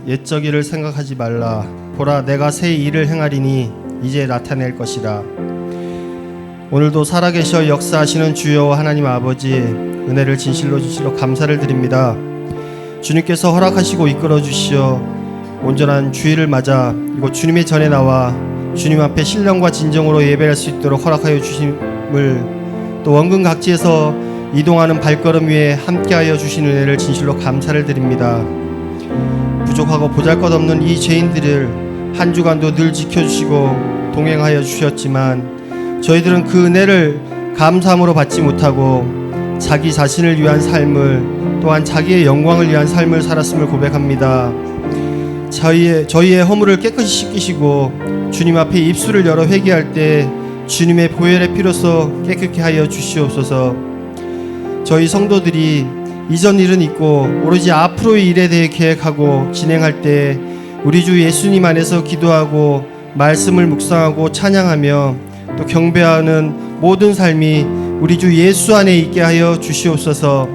옛적일을 생각하지 말라. 보라, 내가 새 일을 행하리니 이제 나타낼 것이라. 오늘도 살아계셔 역사하시는 주여 하나님 아버지, 은혜를 진실로 주시러 감사를 드립니다. 주님께서 허락하시고 이끌어 주시어 온전한 주일을 맞아 이곳 주님의 전에 나와 주님 앞에 신령과 진정으로 예배할 수 있도록 허락하여 주심을, 또 원근 각지에서 이동하는 발걸음 위에 함께하여 주신 은혜를 진실로 감사를 드립니다. 부족하고 보잘것없는 이 죄인들을 한 주간도 늘 지켜주시고 동행하여 주셨지만 저희들은 그 은혜를 감사함으로 받지 못하고 자기 자신을 위한 삶을, 또한 자기의 영광을 위한 삶을 살았음을 고백합니다. 저희의 허물을 깨끗이 씻기시고 주님 앞에 입술을 열어 회개할 때 주님의 보혈의 피로써 깨끗게 하여 주시옵소서. 저희 성도들이 이전 일은 있고 오로지 앞으로의 일에 대해 계획하고 진행할 때 우리 주 예수님 안에서 기도하고 말씀을 묵상하고 찬양하며 또 경배하는 모든 삶이 우리 주 예수 안에 있게 하여 주시옵소서.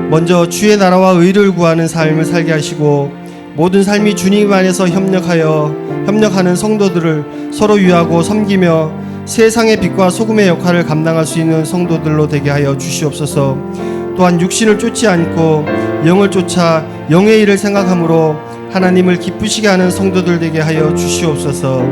먼저 주의 나라와 의를 구하는 삶을 살게 하시고 모든 삶이 주님 안에서 협력하는 성도들을 서로 위하고 섬기며 세상의 빛과 소금의 역할을 감당할 수 있는 성도들로 되게 하여 주시옵소서. 또한 육신을 쫓지 않고 영을 쫓아 영의 일을 생각함으로 하나님을 기쁘시게 하는 성도들 되게 하여 주시옵소서.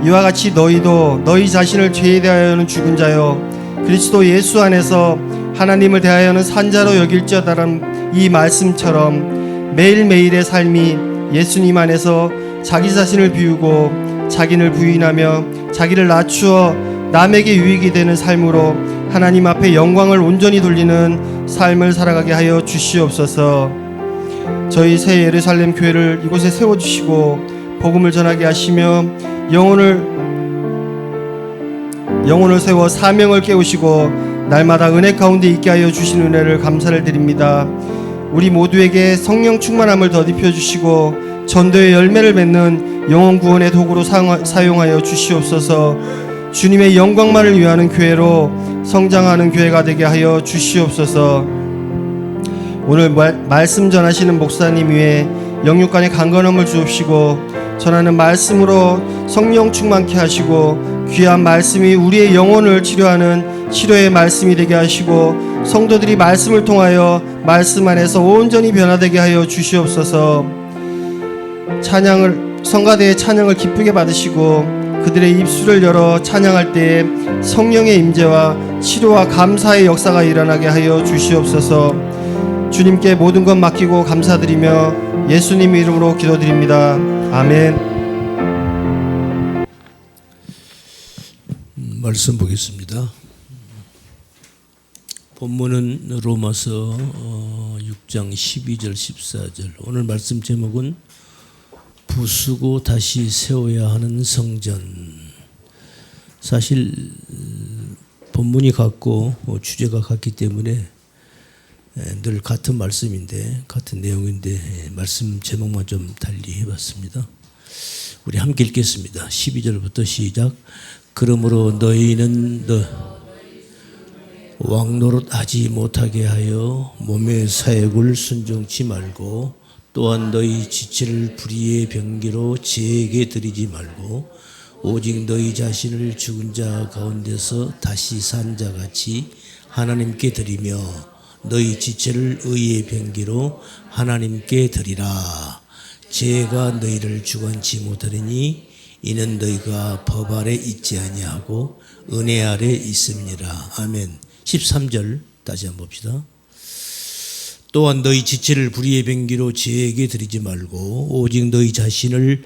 이와 같이 너희도 너희 자신을 죄에 대하여는 죽은 자요 그리스도 예수 안에서 하나님을 대하여는 산 자로 여길지어다라는 이 말씀처럼 매일매일의 삶이 예수님 안에서 자기 자신을 비우고 자기를 부인하며 자기를 낮추어 남에게 유익이 되는 삶으로 하나님 앞에 영광을 온전히 돌리는 삶을 살아가게 하여 주시옵소서. 저희 새 예루살렘 교회를 이곳에 세워주시고 복음을 전하게 하시며 영혼을 세워 사명을 깨우시고 날마다 은혜 가운데 있게 하여 주신 은혜를 감사를 드립니다. 우리 모두에게 성령 충만함을 덧입혀 주시고 전도의 열매를 맺는 영혼 구원의 도구로 사용하여 주시옵소서. 주님의 영광만을 위하는 교회로 성장하는 교회가 되게 하여 주시옵소서. 오늘 말씀 전하시는 목사님 위에 영육간의 강건함을 주옵시고 전하는 말씀으로 성령 충만케 하시고 귀한 말씀이 우리의 영혼을 치료하는 치료의 말씀이 되게 하시고 성도들이 말씀을 통하여 말씀 안에서 온전히 변화되게 하여 주시옵소서. 성가대의 찬양을 기쁘게 받으시고 그들의 입술을 열어 찬양할 때에 성령의 임재와 치료와 감사의 역사가 일어나게 하여 주시옵소서. 주님께 모든 것 맡기고 감사드리며 예수님 이름으로 기도드립니다. 아멘. 말씀 보겠습니다. 본문은 로마서 6장 12절 14절. 오늘 말씀 제목은 부수고 다시 세워야 하는 성전. 사실 본문이 같고 주제가 같기 때문에 늘 같은 말씀인데, 같은 내용인데 말씀 제목만 좀 달리 해봤습니다. 우리 함께 읽겠습니다. 12절부터 시작. 그러므로 너희는 왕노릇하지 못하게 하여 몸의 사욕을 순종치 말고 또한 너희 지체를 불의의 병기로 죄에게 드리지 말고 오직 너희 자신을 죽은 자 가운데서 다시 산 자같이 하나님께 드리며 너희 지체를 의의 병기로 하나님께 드리라. 죄가 너희를 주관치 못하리니 이는 너희가 법 아래 있지 아니하고 은혜 아래 있음이라. 아멘. 13절 다시 한번 봅시다. 또한 너희 지체를 불의의 병기로 죄에게 드리지 말고 오직 너희 자신을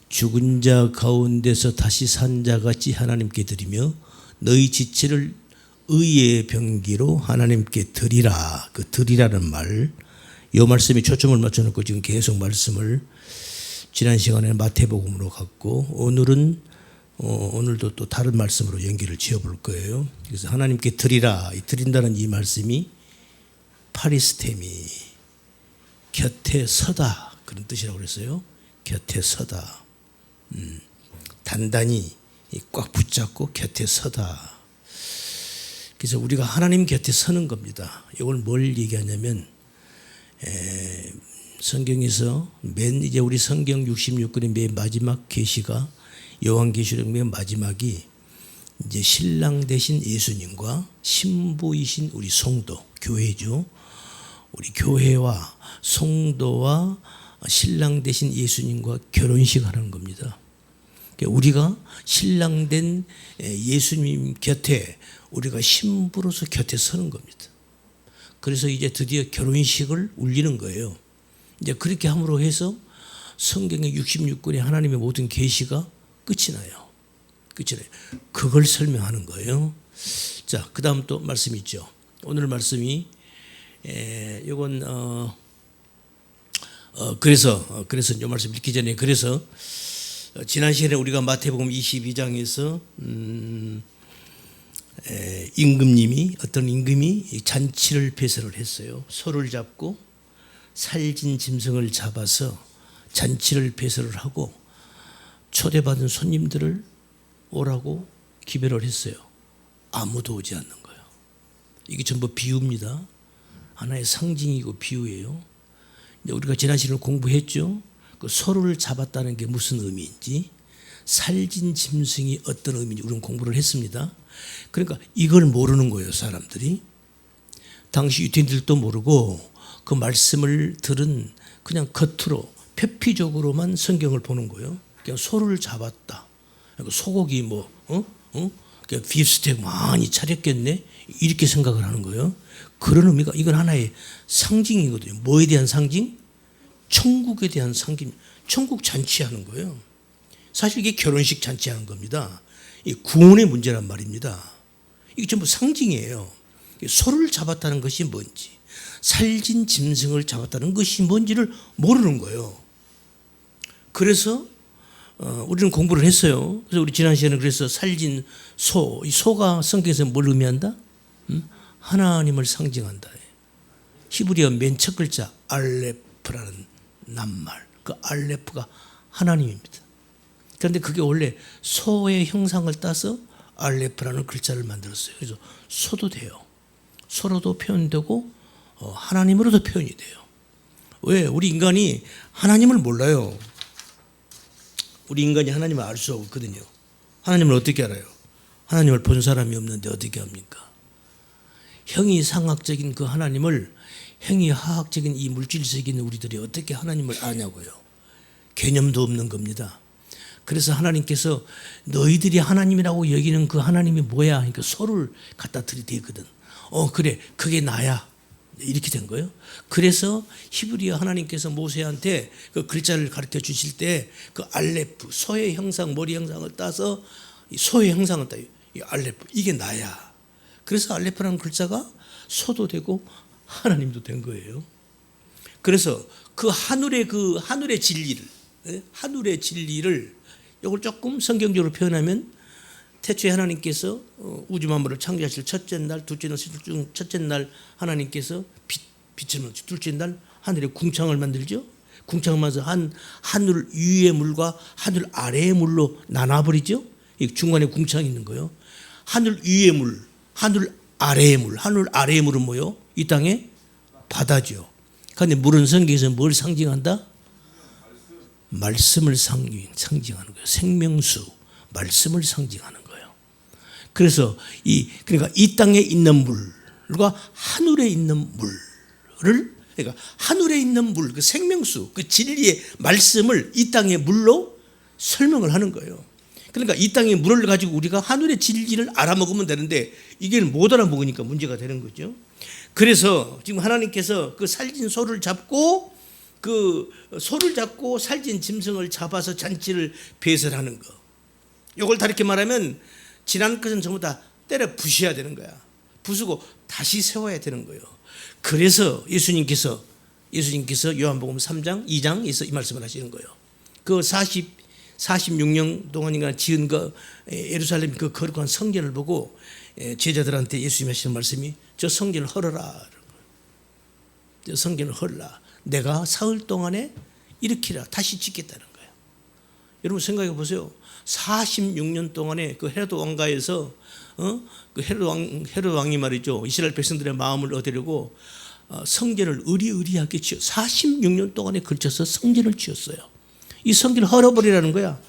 죽은 자 가운데서 다시 산 자같이 하나님께 드리며 너희 지체를 의의 병기로 하나님께 드리라. 그 드리라는 말, 이 말씀에 초점을 맞춰놓고 지금 계속 말씀을 지난 시간에 마태복음으로 갔고 오늘도 또 다른 말씀으로 연결을 지어볼 거예요. 그래서 하나님께 드리라, 드린다는 이 말씀이 파리스테미, 곁에 서다, 그런 뜻이라고 그랬어요. 곁에 서다, 단단히 꽉 붙잡고 곁에 서다. 그래서 우리가 하나님 곁에 서는 겁니다. 이걸 뭘 얘기하냐면 성경에서 이제 우리 성경 66권의 맨 마지막 계시가 요한계시록 맨 마지막이 이제 신랑 되신 예수님과 신부이신 우리 성도, 교회죠. 우리 교회와 성도와 신랑 되신 예수님과 결혼식 하는 겁니다. 우리가 신랑 된 예수님 곁에 우리가 신부로서 곁에 서는 겁니다. 그래서 이제 드디어 결혼식을 울리는 거예요. 이제 그렇게 함으로 해서 성경의 66권의 하나님의 모든 계시가 끝이 나요. 끝이 나요. 그걸 설명하는 거예요. 자, 그 다음 또 말씀이 있죠. 오늘 말씀이 이건 그래서 이 말씀 읽기 전에 그래서 지난 시간에 우리가 마태복음 22장에서 임금님이 어떤 임금이 잔치를 배설을 했어요. 소를 잡고 살진 짐승을 잡아서 잔치를 배설을 하고 초대받은 손님들을 오라고 기별을 했어요. 아무도 오지 않는 거예요. 이게 전부 비유입니다. 하나의 상징이고 비유예요. 우리가 지난 시간에 공부했죠. 그 소를 잡았다는 게 무슨 의미인지, 살진 짐승이 어떤 의미인지 우리는 공부를 했습니다. 그러니까 이걸 모르는 거예요, 사람들이. 당시 유대인들도 모르고 그 말씀을 들은 그냥 겉으로 표피적으로만 성경을 보는 거예요. 그냥 소를 잡았다. 소고기 그냥 비프스테이크 많이 차렸겠네. 이렇게 생각을 하는 거예요. 그런 의미가 이건 하나의 상징이거든요. 뭐에 대한 상징? 천국에 대한 상징. 천국 잔치하는 거예요. 사실 이게 결혼식 잔치하는 겁니다. 이 구원의 문제란 말입니다. 이게 전부 상징이에요. 소를 잡았다는 것이 뭔지, 살진 짐승을 잡았다는 것이 뭔지를 모르는 거예요. 그래서 우리는 공부를 했어요. 그래서 우리 지난 시간에 그래서 살진 소, 이 소가 성경에서 뭘 의미한다? 하나님을 상징한다. 히브리어 맨 첫 글자 알레프라는 낱말, 그 알레프가 하나님입니다. 그런데 그게 원래 소의 형상을 따서 알레프라는 글자를 만들었어요. 그래서 소도 돼요. 소로도 표현되고 하나님으로도 표현이 돼요. 왜? 우리 인간이 하나님을 몰라요. 우리 인간이 하나님을 알 수 없거든요. 하나님을 어떻게 알아요? 하나님을 본 사람이 없는데 어떻게 합니까? 형이상학적인 그 하나님을 행위하학적인 이 물질적인 우리들이 어떻게 하나님을 아냐고요. 개념도 없는 겁니다. 그래서 하나님께서 너희들이 하나님이라고 여기는 그 하나님이 뭐야? 그러니까 소를 갖다 들이대거든. 그래, 그게 나야. 이렇게 된 거예요. 그래서 히브리어 하나님께서 모세한테 그 글자를 가르쳐 주실 때 그 알레프, 소의 형상, 머리 형상을 따서 소의 형상을 따요. 이 알레프, 이게 나야. 그래서 알레프라는 글자가 소도 되고 하나님도 된 거예요. 그래서 그 하늘의 진리를 이걸 조금 성경적으로 표현하면 태초에 하나님께서 우주 만물을 창조하실 첫째 날, 둘째 날, 첫째 날 하나님께서 빛을 만들죠. 둘째 날 하늘에 궁창을 만들죠. 궁창을 만들어서 하늘 위의 물과 하늘 아래의 물로 나눠버리죠. 중간에 궁창이 있는 거예요. 하늘 위의 물, 하늘 아래의 물. 하늘 아래의 물은 뭐요? 이 땅에 바다죠. 그런데 물은 성경에서 뭘 상징한다? 말씀을 상징하는 거예요. 생명수, 말씀을 상징하는 거예요. 그래서 그러니까 이 땅에 있는 물과 하늘에 있는 물을, 그러니까 하늘에 있는 물, 그 생명수, 그 진리의 말씀을 이 땅의 물로 설명을 하는 거예요. 그러니까 이 땅의 물을 가지고 우리가 하늘의 진리를 알아먹으면 되는데 이게 못 알아먹으니까 문제가 되는 거죠. 그래서 지금 하나님께서 그 살진 소를 잡고 살진 짐승을 잡아서 잔치를 배설하는 거. 이걸 다르게 말하면 지난 것은 전부 다 때려 부셔야 되는 거야. 부수고 다시 세워야 되는 거예요. 그래서 예수님께서 요한복음 3장, 2장에서 이 말씀을 하시는 거예요. 그 46년 동안인가 지은 그 예루살렘 그 거룩한 성전을 보고 제자들한테 예수님이 하시는 말씀이 저 성전을 헐어라. 저 성전을 헐라. 내가 사흘 동안에 일으키라. 다시 짓겠다는 거예요. 여러분 생각해 보세요. 46년 동안에 그 헤로드 왕가에서 그 헤로드 왕이 말이죠. 이스라엘 백성들의 마음을 얻으려고 성전을 의리의리하게 46년 동안에 걸쳐서 성전을 지었어요. 이 성전을 헐어버리라는 거야.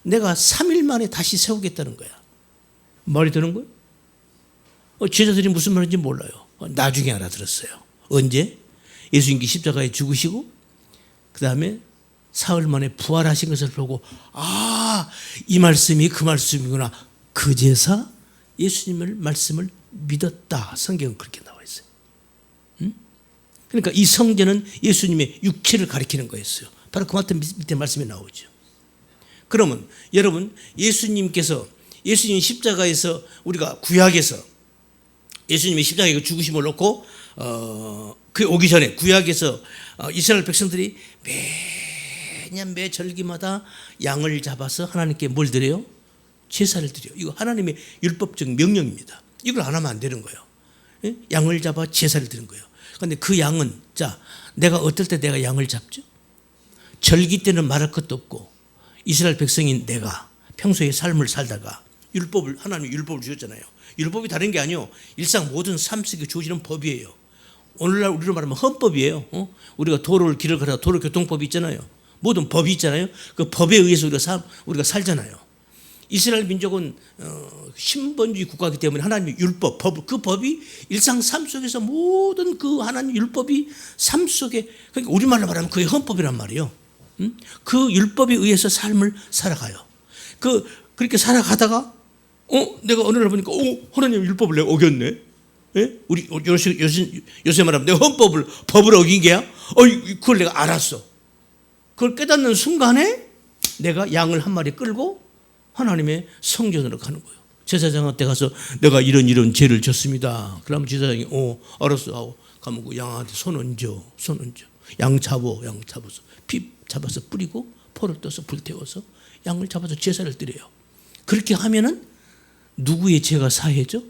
내가 3일 만에 다시 세우겠다는 거야. 말이 되는 거야? 제자들이 무슨 말인지 몰라요. 나중에 알아들었어요. 언제? 예수님께 십자가에 죽으시고 그 다음에 사흘 만에 부활하신 것을 보고 이 말씀이 그 말씀이구나. 그제서 예수님의 말씀을 믿었다. 성경은 그렇게 나와 있어요. 그러니까 이 성전은 예수님의 육체를 가리키는 거였어요. 바로 그 밑에 말씀이 나오죠. 그러면 여러분, 예수님 십자가에서 우리가 구약에서 예수님의 십자가에 죽으심을 놓고 그 오기 전에 구약에서 이스라엘 백성들이 매년 매 절기마다 양을 잡아서 하나님께 뭘 드려요? 제사를 드려요. 이거 하나님의 율법적 명령입니다. 이걸 안 하면 안 되는 거예요. 예? 양을 잡아 제사를 드리는 거예요. 그런데 그 양은 내가 어떨 때 내가 양을 잡죠? 절기 때는 말할 것도 없고 이스라엘 백성인 내가 평소에 삶을 살다가 하나님이 율법을 주셨잖아요. 율법이 다른 게 아니에요. 일상 모든 삶 속에 주어지는 법이에요. 오늘날 우리로 말하면 헌법이에요. 우리가 길을 걸어 도로교통법이 있잖아요. 모든 법이 있잖아요. 그 법에 의해서 우리가 살잖아요. 이스라엘 민족은 신본주의 국가이기 때문에 하나님의 율법, 그 법이 일상 삶 속에서 모든 그 하나님 율법이 삶 속에, 그러니까 우리말로 말하면 그게 헌법이란 말이에요. 그 율법에 의해서 삶을 살아가요. 그렇게 살아가다가 내가 어느 날 보니까 하나님 율법을 내가 어겼네. 예? 우리 요새 말하면 내가 법을 어긴 게야. 그걸 내가 알았어. 그걸 깨닫는 순간에 내가 양을 한 마리 끌고 하나님의 성전으로 가는 거예요. 제사장한테 가서 내가 이런 죄를 졌습니다. 그러면 제사장이 알았어 하고 가면 그 양한테 손 얹어. 양 잡아서 피 잡아서 뿌리고 포를 떠서 불태워서 양을 잡아서 제사를 드려요. 그렇게 하면은 누구의 죄가 사해져?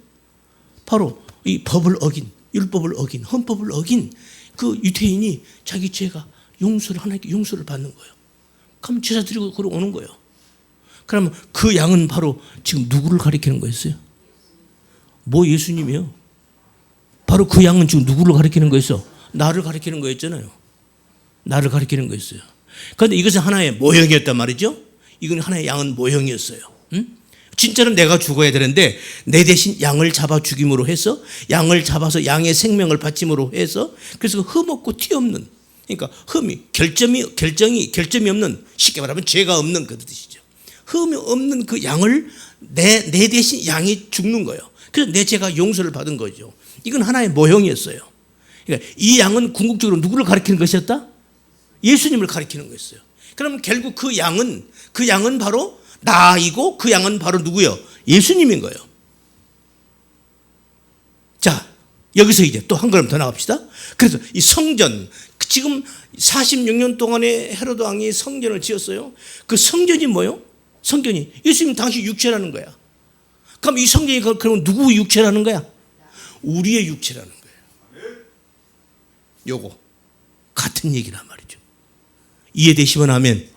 바로 이 법을 어긴, 율법을 어긴, 헌법을 어긴 그 유태인이 자기 죄가 하나님께 용서를 받는 거예요. 그럼 제사 드리고 그러고 오는 거예요. 그러면 그 양은 바로 지금 누구를 가리키는 거였어요? 예수님이요. 바로 그 양은 지금 누구를 가리키는 거였어? 나를 가리키는 거였잖아요. 나를 가리키는 거였어요. 그런데 이것은 하나의 모형이었단 말이죠. 이건 하나의 양은 모형이었어요. 진짜는 내가 죽어야 되는데 내 대신 양을 잡아 죽임으로 해서 양을 잡아서 양의 생명을 바침으로 해서 그래서 흠 없고 티 없는, 그러니까 결점이 없는, 쉽게 말하면 죄가 없는 그 뜻이죠. 흠이 없는 그 양을 내 대신 양이 죽는 거예요. 그래서 내 죄가 용서를 받은 거죠. 이건 하나의 모형이었어요. 그러니까 이 양은 궁극적으로 누구를 가리키는 것이었다? 예수님을 가리키는 거였어요. 그럼 결국 그 양은 바로 나이고 그 양은 바로 누구요? 예수님인 거예요. 자, 여기서 이제 또 한 걸음 더 나갑시다. 그래서 이 성전, 지금 46년 동안에 헤로드 왕이 성전을 지었어요. 그 성전이 뭐요? 성전이 예수님 당시 육체라는 거야. 그럼 이 성전이 그럼 누구 육체라는 거야? 우리의 육체라는 거예요. 요거 같은 얘기란 말이죠. 이해되시면 아멘.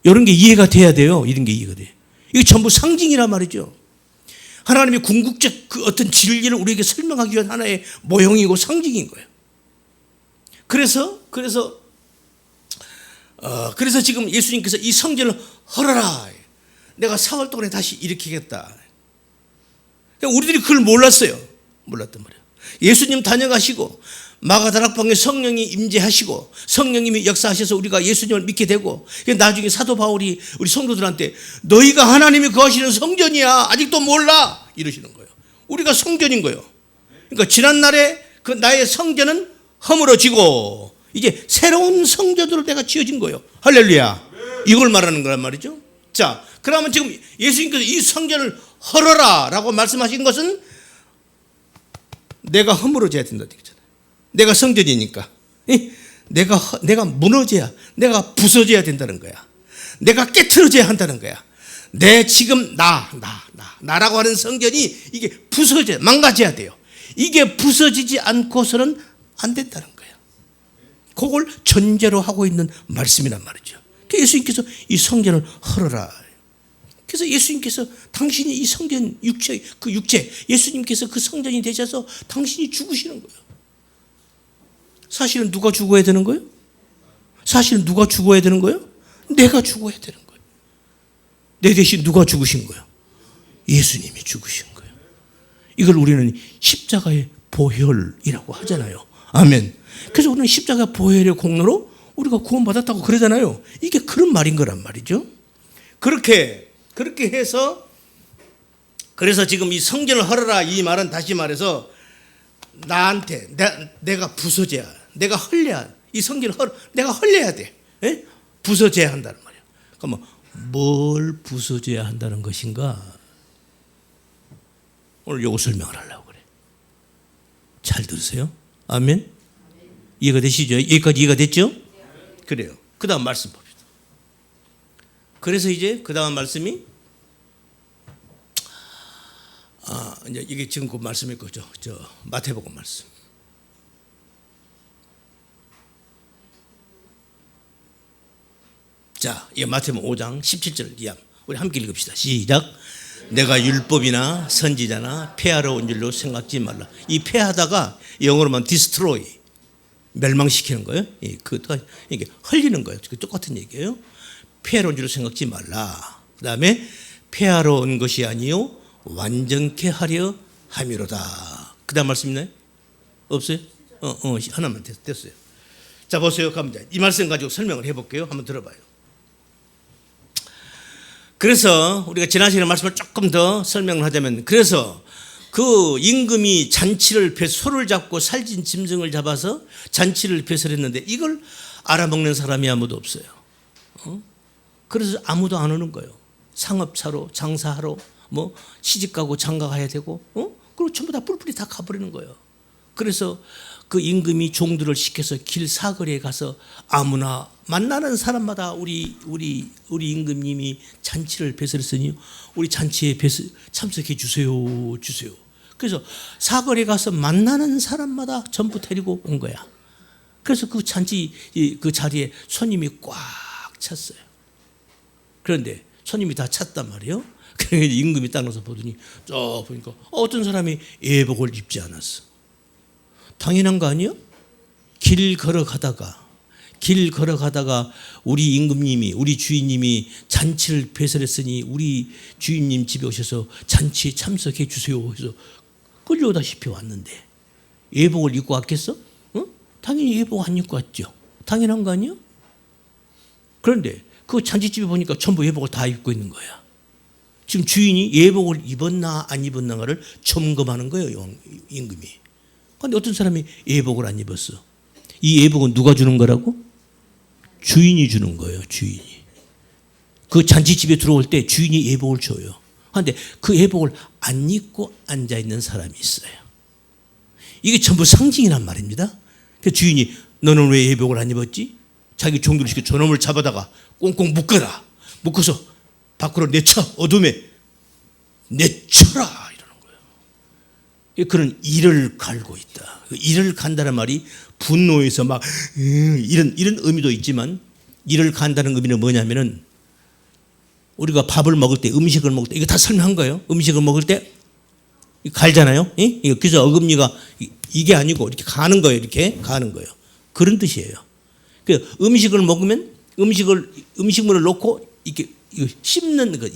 이런 게 이해가 돼야 돼요. 이런 게 이해가 돼요. 이게 전부 상징이란 말이죠. 하나님의 궁극적 그 어떤 진리를 우리에게 설명하기 위한 하나의 모형이고 상징인 거예요. 그래서 지금 예수님께서 이 성전을 헐어라. 내가 사흘 동안에 다시 일으키겠다. 우리들이 그걸 몰랐어요. 몰랐단 말이에요. 예수님 다녀가시고 마가다락방에 성령이 임재하시고 성령님이 역사하셔서 우리가 예수님을 믿게 되고 나중에 사도 바울이 우리 성도들한테 너희가 하나님이 거하시는 성전이야. 아직도 몰라. 이러시는 거예요. 우리가 성전인 거예요. 그러니까 지난날에 그 나의 성전은 허물어지고 이제 새로운 성전으로 내가 지어진 거예요. 할렐루야. 이걸 말하는 거란 말이죠. 자, 그러면 지금 예수님께서 이 성전을 헐어라 라고 말씀하신 것은 내가 허물어져야 된다는 얘기잖아요. 내가 성전이니까. 내가 무너져야, 내가 부서져야 된다는 거야. 내가 깨트려져야 한다는 거야. 내 지금 나라고 하는 성전이 이게 부서져야, 망가져야 돼요. 이게 부서지지 않고서는 안 된다는 거예요. 그걸 전제로 하고 있는 말씀이란 말이죠. 그래서 예수님께서 이 성전을 헐어라. 그래서 예수님께서 당신이 이 성전 육체, 예수님께서 그 성전이 되셔서 당신이 죽으시는 거예요. 사실은 누가 죽어야 되는 거예요? 사실은 누가 죽어야 되는 거예요? 내가 죽어야 되는 거예요. 내 대신 누가 죽으신 거예요? 예수님이 죽으신 거예요. 이걸 우리는 십자가의 보혈이라고 하잖아요. 아멘. 그래서 우리는 십자가 보혈의 공로로 우리가 구원받았다고 그러잖아요. 이게 그런 말인 거란 말이죠. 그렇게 해서 그래서 지금 이 성전을 헐어라 이 말은 다시 말해서 나한테 내가 부서져야, 내가 헐려야, 이 성전을 내가 헐려야 돼. 에? 부서져야 한다는 말이야. 그러면 뭘 부서져야 한다는 것인가? 오늘 요거 설명을 하려고 그래. 잘 들으세요. 아멘. 이해가 되시죠? 여기까지 이해가 됐죠? 그래요. 그 다음 말씀 봅시다. 그래서 이제 그 다음 말씀이 이제 이게 지금 그 말씀일 거죠. 저 마태복음 말씀. 자, 이 마태복음 5장 17절 이하 우리 함께 읽읍시다. 시작. 내가 율법이나 선지자나 폐하러 온 줄로 생각지 말라. 이 폐하다가 영어로만 destroy, 멸망시키는 거예요. 이게 헐리는 거예요. 똑같은 얘기예요. 폐하러 온 줄로 생각지 말라. 그 다음에 폐하러 온 것이 아니요 완전케 하려 함이로다. 그 다음 말씀 있나요? 없어요? 하나만 됐어요. 자, 보세요. 갑니다. 이 말씀 가지고 설명을 해볼게요. 한번 들어봐요. 그래서 우리가 지난 시간에 말씀을 조금 더 설명을 하자면, 그래서 그 임금이 잔치를 소를 잡고 살진 짐승을 잡아서 잔치를 배설했는데 이걸 알아먹는 사람이 아무도 없어요. 그래서 아무도 안 오는 거예요. 상업차로 장사하러 뭐 시집가고 장가가야 되고 그리고 전부 다 뿔뿔이 다 가버리는 거예요. 그래서 그 임금이 종들을 시켜서 길 사거리에 가서 아무나 만나는 사람마다 우리 임금님이 잔치를 배설했으니 우리 잔치에 참석해 주세요. 그래서 사거리에 가서 만나는 사람마다 전부 데리고 온 거야. 그래서 그 잔치 그 자리에 손님이 꽉 찼어요. 그런데 손님이 다 찼단 말이에요. 그래서 임금이 딱 나서 보더니 보니까 어떤 사람이 예복을 입지 않았어. 당연한 거 아니에요? 길 걸어가다가 우리 임금님이, 우리 주인님이 잔치를 배설했으니 우리 주인님 집에 오셔서 잔치에 참석해 주세요 해서 끌려오다시피 왔는데 예복을 입고 왔겠어? 당연히 예복 안 입고 왔죠. 당연한 거 아니에요? 그런데 그 잔치집에 보니까 전부 예복을 다 입고 있는 거야. 지금 주인이 예복을 입었나 안 입었나를 점검하는 거예요, 임금이. 그런데 어떤 사람이 예복을 안 입었어. 이 예복은 누가 주는 거라고? 주인이 주는 거예요, 주인이. 그 잔치집에 들어올 때 주인이 예복을 줘요. 그런데 그 예복을 안 입고 앉아있는 사람이 있어요. 이게 전부 상징이란 말입니다. 그 주인이 너는 왜 예복을 안 입었지? 자기 종들을 시켜 저놈을 잡아다가 꽁꽁 묶어라. 묶어서 밖으로 내쳐, 어둠에 내쳐라 이러는 거예요. 그런 이를 갈고 있다. 이를 간다는 말이 분노해서 막 이런 의미도 있지만, 이를 간다는 의미는 뭐냐면은 우리가 밥을 먹을 때, 음식을 먹을 때, 이거 다 설명한 거예요. 음식을 먹을 때 갈잖아요. 그래서 어금니가 이게 아니고 이렇게 가는 거예요. 이렇게 가는 거예요. 그런 뜻이에요. 그 음식을 먹으면 음식물을 놓고 이렇게 씹는 거,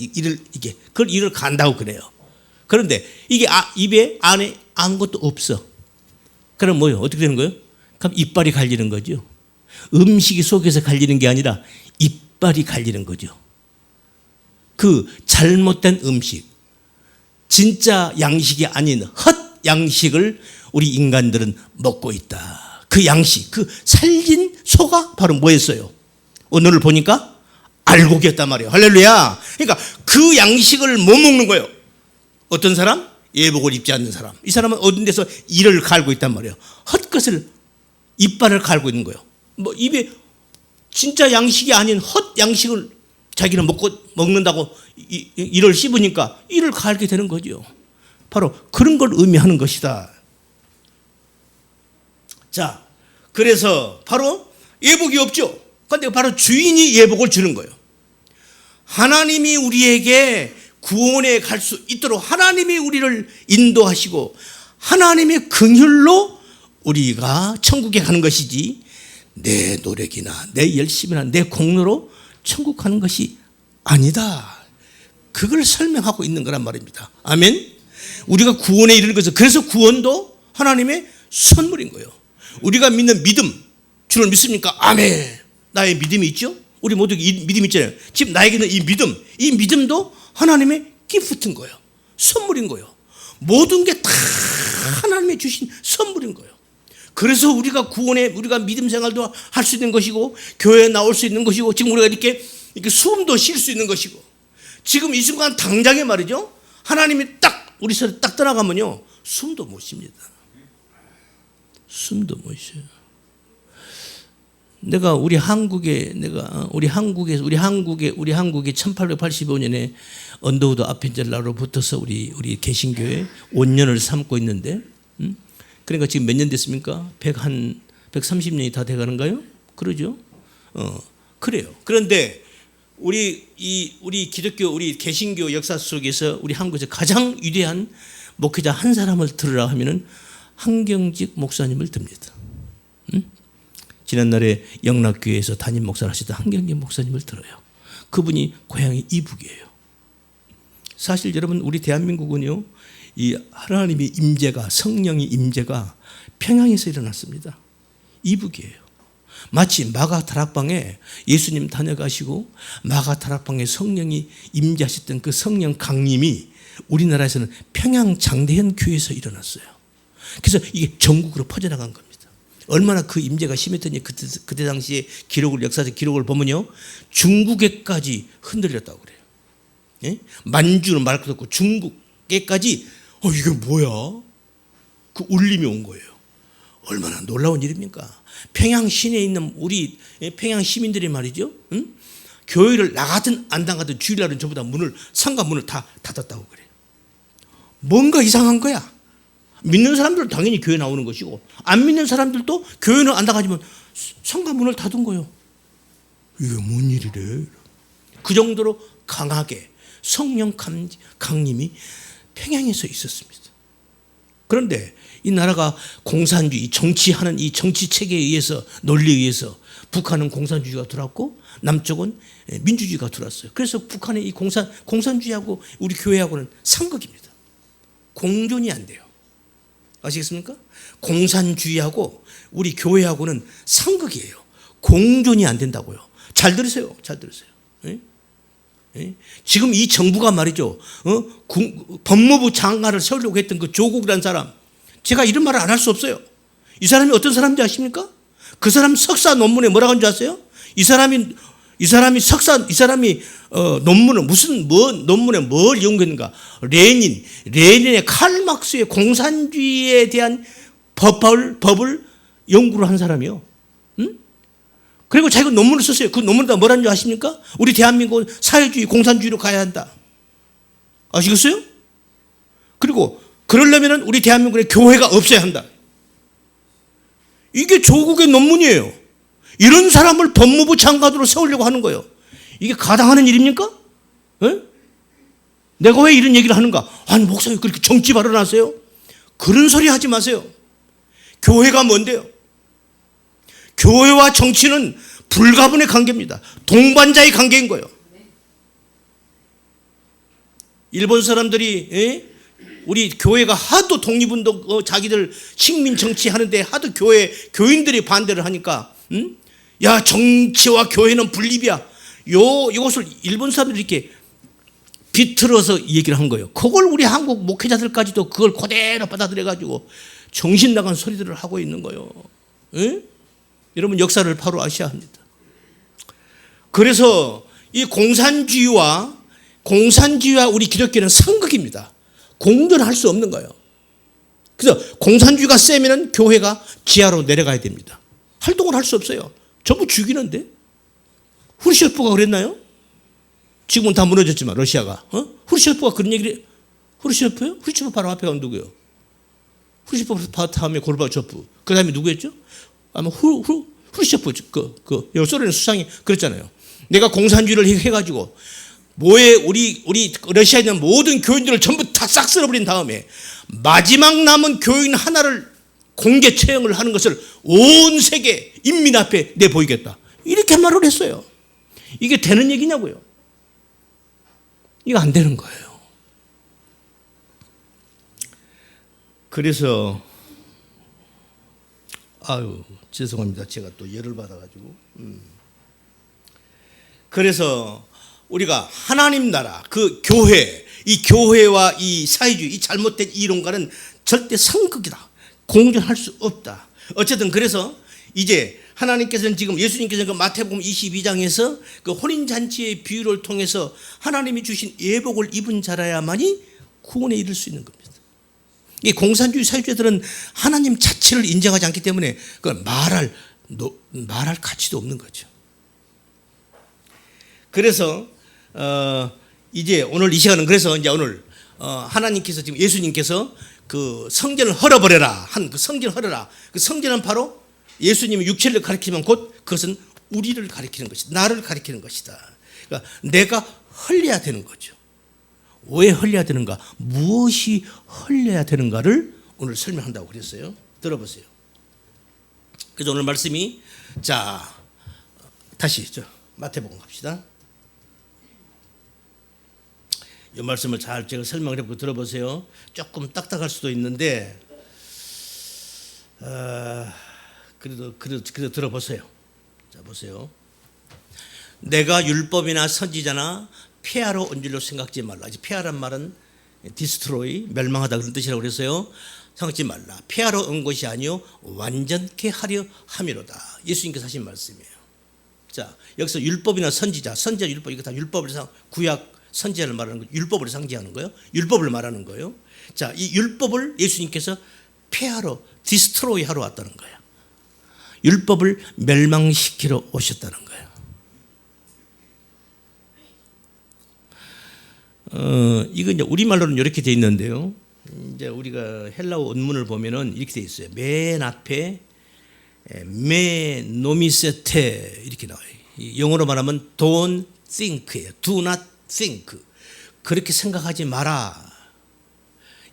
그걸 이를 간다고 그래요. 그런데 이게 입에 안에 아무것도 없어. 그럼 뭐예요? 어떻게 되는 거예요? 그럼 이빨이 갈리는 거죠. 음식이 속에서 갈리는 게 아니라 이빨이 갈리는 거죠. 그 잘못된 음식, 진짜 양식이 아닌 헛 양식을 우리 인간들은 먹고 있다. 그 양식, 그 살진 소가 바로 뭐였어요? 오늘 보니까 알곡이었단 말이에요. 할렐루야. 그러니까 그 양식을 못 먹는 거예요. 어떤 사람? 예복을 입지 않는 사람. 이 사람은 어떤 데서 이를 갈고 있단 말이에요. 헛것을, 이빨을 갈고 있는 거예요. 뭐 입에 진짜 양식이 아닌 헛 양식을 자기는 먹는다고 이를 씹으니까 이를 갈게 되는 거죠. 바로 그런 걸 의미하는 것이다. 자, 그래서 바로 예복이 없죠. 그런데 바로 주인이 예복을 주는 거예요. 하나님이 우리에게 구원에 갈 수 있도록 하나님이 우리를 인도하시고 하나님의 긍휼로 우리가 천국에 가는 것이지 내 노력이나 내 열심이나 내 공로로 천국 가는 것이 아니다. 그걸 설명하고 있는 거란 말입니다. 아멘. 우리가 구원에 이르는 것은, 그래서 구원도 하나님의 선물인 거예요. 우리가 믿는 믿음, 주를 믿습니까? 아멘. 나의 믿음이 있죠? 우리 모두 이 믿음 있잖아요. 지금 나에게는 이 믿음도 하나님의 기프트인 거예요. 선물인 거예요. 모든 게 다 하나님의 주신 선물인 거예요. 그래서 우리가 구원에, 우리가 믿음 생활도 할 수 있는 것이고, 교회에 나올 수 있는 것이고, 지금 우리가 이렇게 숨도 쉴 수 있는 것이고, 지금 이 순간 당장에 말이죠, 하나님이 딱 우리 손에 딱 떠나가면요, 숨도 못 쉽니다. 숨도 못 쉬어요. 내가 우리 한국에 1885년에 언더우드 아펜젤라로 붙어서 우리 개신교회 5년을 삼고 있는데, 그러니까 지금 몇 년 됐습니까? 130년이 다 돼가는가요? 그러죠? 그래요. 그런데 우리 기독교, 우리 개신교 역사 속에서 우리 한국에서 가장 위대한 목회자 한 사람을 들으라 하면은 한경직 목사님을 듭니다. 지난날에 영락교회에서 담임 목사를 하시던 한경직 목사님을 들어요. 그분이 고향이 이북이에요. 사실 여러분, 우리 대한민국은요, 이 하나님의 임재가, 성령의 임재가 평양에서 일어났습니다. 이북이에요. 마치 마가 다락방에 예수님 다녀가시고 마가 다락방에 성령이 임재하셨던 그 성령 강림이 우리나라에서는 평양 장대현 교회에서 일어났어요. 그래서 이게 전국으로 퍼져나간 겁니다. 얼마나 그 임재가 심했더니 그때 당시에 역사적 기록을 보면요, 중국에까지 흔들렸다고 그래요. 예? 만주는 말 것도 없고 중국에까지 이게 뭐야? 그 울림이 온 거예요. 얼마나 놀라운 일입니까? 평양 시내에 있는 우리 평양 시민들이 말이죠, 교회를 나가든 안 나가든 주일날은 전부 다 상가 문을 다 닫았다고 그래요. 뭔가 이상한 거야. 믿는 사람들은 당연히 교회 나오는 것이고, 안 믿는 사람들도 교회는 안 나가지만 상가 문을 닫은 거예요. 이게 뭔 일이래? 그 정도로 강하게 성령 강림이 평양에서 있었습니다. 그런데 이 나라가 공산주의, 정치하는 이 정치 체계에 의해서, 논리에 의해서 북한은 공산주의가 들어왔고 남쪽은 민주주의가 들어왔어요. 그래서 북한의 이 공산주의하고 우리 교회하고는 상극입니다. 공존이 안 돼요. 아시겠습니까? 공산주의하고 우리 교회하고는 상극이에요. 공존이 안 된다고요. 잘 들으세요. 잘 들으세요. 예? 예? 지금 이 정부가 말이죠, 법무부 장관을 세우려고 했던 그 조국이라는 사람, 제가 이런 말을 안 할 수 없어요. 이 사람이 어떤 사람인지 아십니까? 그 사람 석사 논문에 뭐라고 하는 줄 아세요? 이 사람이 논문을 논문에 뭘 연구했는가? 레닌의 칼막스의 공산주의에 대한 법을 연구를 한 사람이요. 그리고 자기가 논문을 썼어요. 그 논문에다 뭐라는 줄 아십니까? 우리 대한민국은 사회주의, 공산주의로 가야 한다. 아시겠어요? 그리고 그러려면 우리 대한민국에 교회가 없어야 한다. 이게 조국의 논문이에요. 이런 사람을 법무부 장관으로 세우려고 하는 거예요. 이게 가당하는 일입니까? 에? 내가 왜 이런 얘기를 하는가? 아니, 목사님 그렇게 정치 발언하세요? 그런 소리 하지 마세요. 교회가 뭔데요? 교회와 정치는 불가분의 관계입니다. 동반자의 관계인 거예요. 일본 사람들이 우리 교회가 하도 독립운동, 자기들 식민 정치 하는데 하도 교인들이 반대를 하니까, 야, 정치와 교회는 분립이야. 이것을 일본 사람들이 이렇게 비틀어서 얘기를 한 거예요. 그걸 우리 한국 목회자들까지도 그걸 그대로 받아들여가지고 정신 나간 소리들을 하고 있는 거예요. 에? 여러분, 역사를 바로 아셔야 합니다. 그래서 이 공산주의와 우리 기독교는 상극입니다. 공존할 수 없는 거예요. 그래서 공산주의가 세면은 교회가 지하로 내려가야 됩니다. 활동을 할 수 없어요. 전부 죽이는데. 후르시초프가 그랬나요? 지금은 다 무너졌지만 러시아가. 후르시초프가 그런 얘기를. 후르시초프요? 후르시초프 바로 앞에 간 누구예요? 후르시초프 다음에 고르바초프. 그 다음에 누구였죠? 아마 후르시초프, 소련 수상이 그랬잖아요. 내가 공산주의를 해가지고 우리 러시아에 있는 모든 교인들을 전부 다 싹 쓸어버린 다음에 마지막 남은 교인 하나를 공개 처형을 하는 것을 온 세계 인민 앞에 내보이겠다. 이렇게 말을 했어요. 이게 되는 얘기냐고요. 이거 안 되는 거예요. 그래서 죄송합니다. 제가 또 열을 받아가지고. 그래서 우리가 하나님 나라, 그 교회, 이 교회와 이 사회주의, 이 잘못된 이론과는 절대 상극이다. 공존할 수 없다. 어쨌든 그래서 이제 하나님께서는 지금 예수님께서는 그 마태복음 22장에서 그 혼인잔치의 비유를 통해서 하나님이 주신 예복을 입은 자라야만이 구원에 이를 수 있는 겁니다. 이 공산주의 사회주의들은 하나님 자체를 인정하지 않기 때문에 그걸 말할 가치도 없는 거죠. 그래서 이제 오늘 이 시간은 그래서 이제 오늘 하나님께서 지금 예수님께서 그 성전을 헐어버려라 한 그 성전을 헐어라. 그 성전은 바로 예수님이 육체를 가리키면 곧 그것은 우리를 가리키는 것이다. 나를 가리키는 것이다. 그러니까 내가 헐려야 되는 거죠. 왜 헐려야 되는가? 무엇이 헐려야 되는가를 오늘 설명한다고 그랬어요. 들어보세요. 그래서 오늘 말씀이 자 다시 마태복음 갑시다. 이 말씀을 잘 제가 설명을 해보고 들어보세요. 조금 딱딱할 수도 있는데 그래도 들어보세요. 자 보세요. 내가 율법이나 선지자나 폐하러 온 줄로 생각지 말라. 폐하란 말은 디스트로이, 멸망하다 그런 뜻이라고 그랬어요. 생각지 말라. 폐하러 온 것이 아니요 완전케 하려 함이로다. 예수님께서 하신 말씀이에요. 자 여기서 율법이나 선지자, 율법 이거 다 율법을 구약 선지자를 말하는 거, 율법을 상징하는 거예요. 율법을 말하는 거예요. 자, 이 율법을 예수님께서 폐하러, 디스트로이 하러 왔다는 거예요. 율법을 멸망시키러 오셨다는 거예요. 이거 이제 우리말로는 이렇게 돼 있는데요. 이제 우리가 헬라어 원문을 보면은 이렇게 돼 있어요. 맨 앞에 메 노미세테 이렇게 나와요. 영어로 말하면 don't think예요. Do not think. 그렇게 생각하지 마라.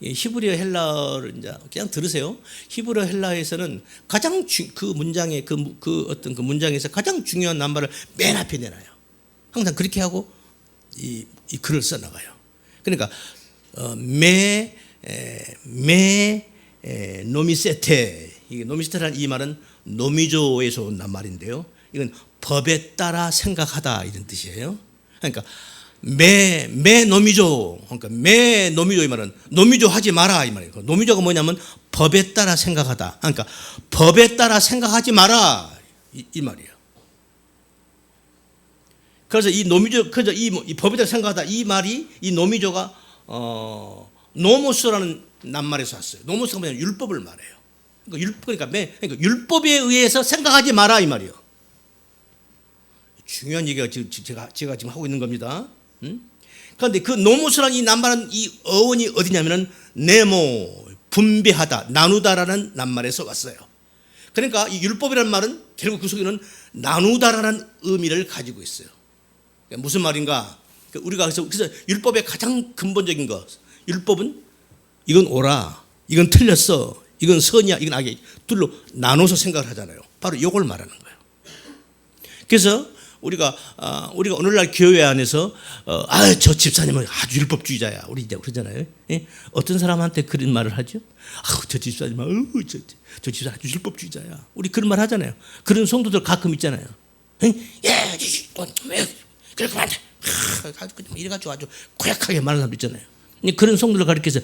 히브리어 헬라어를 이제 그냥 들으세요. 히브리어 헬라어에서는 가장 그 문장의 그 어떤 그 문장에서 가장 중요한 낱말을 맨 앞에 내놔요. 항상 그렇게 하고 이 글을 써나가요. 그러니까 노미세테, 이게 노미세테라는 이 말은 노미조에서 온 낱말인데요. 이건 법에 따라 생각하다 이런 뜻이에요. 그러니까 매 노미조, 그러니까 매 노미조 이 말은 노미조 하지 마라 이 말이에요. 노미조가 뭐냐면 법에 따라 생각하다. 그러니까 법에 따라 생각하지 마라 이 말이에요. 그래서 이 노미조, 그래서 이 법에 따라 생각하다 이 말이 이 노미조가 노모스라는 낱말에서 왔어요. 노모스가 뭐냐면 율법을 말해요. 그러니까 율법에 의해서 생각하지 마라 이 말이에요. 중요한 얘기가 제가 지금 하고 있는 겁니다. 그런데 그 노모스라는 이 낱말은 이 어원이 어디냐면은 네모, 분배하다, 나누다라는 낱말에서 왔어요. 그러니까 이 율법이라는 말은 결국 그 속에는 나누다라는 의미를 가지고 있어요. 그러니까 무슨 말인가? 우리가 그래서 율법의 가장 근본적인 것, 율법은 이건 옳아, 이건 틀렸어, 이건 선이야, 이건 악이야, 둘로 나눠서 생각을 하잖아요. 바로 이걸 말하는 거예요. 그래서 우리가 오늘날 교회 안에서 저 집사님은 아주 율법주의자야, 우리 이제 그러잖아요. 예? 어떤 사람한테 그런 말을 하죠? 저 집사님은 저 집사 아주 율법주의자야. 우리 그런 말 하잖아요. 그런 성도들 가끔 있잖아요. 예, 왜 그렇게 말해? 이래가지고 아주 고약하게 말하는 사람 있잖아요. 그런 성도를 가리켜서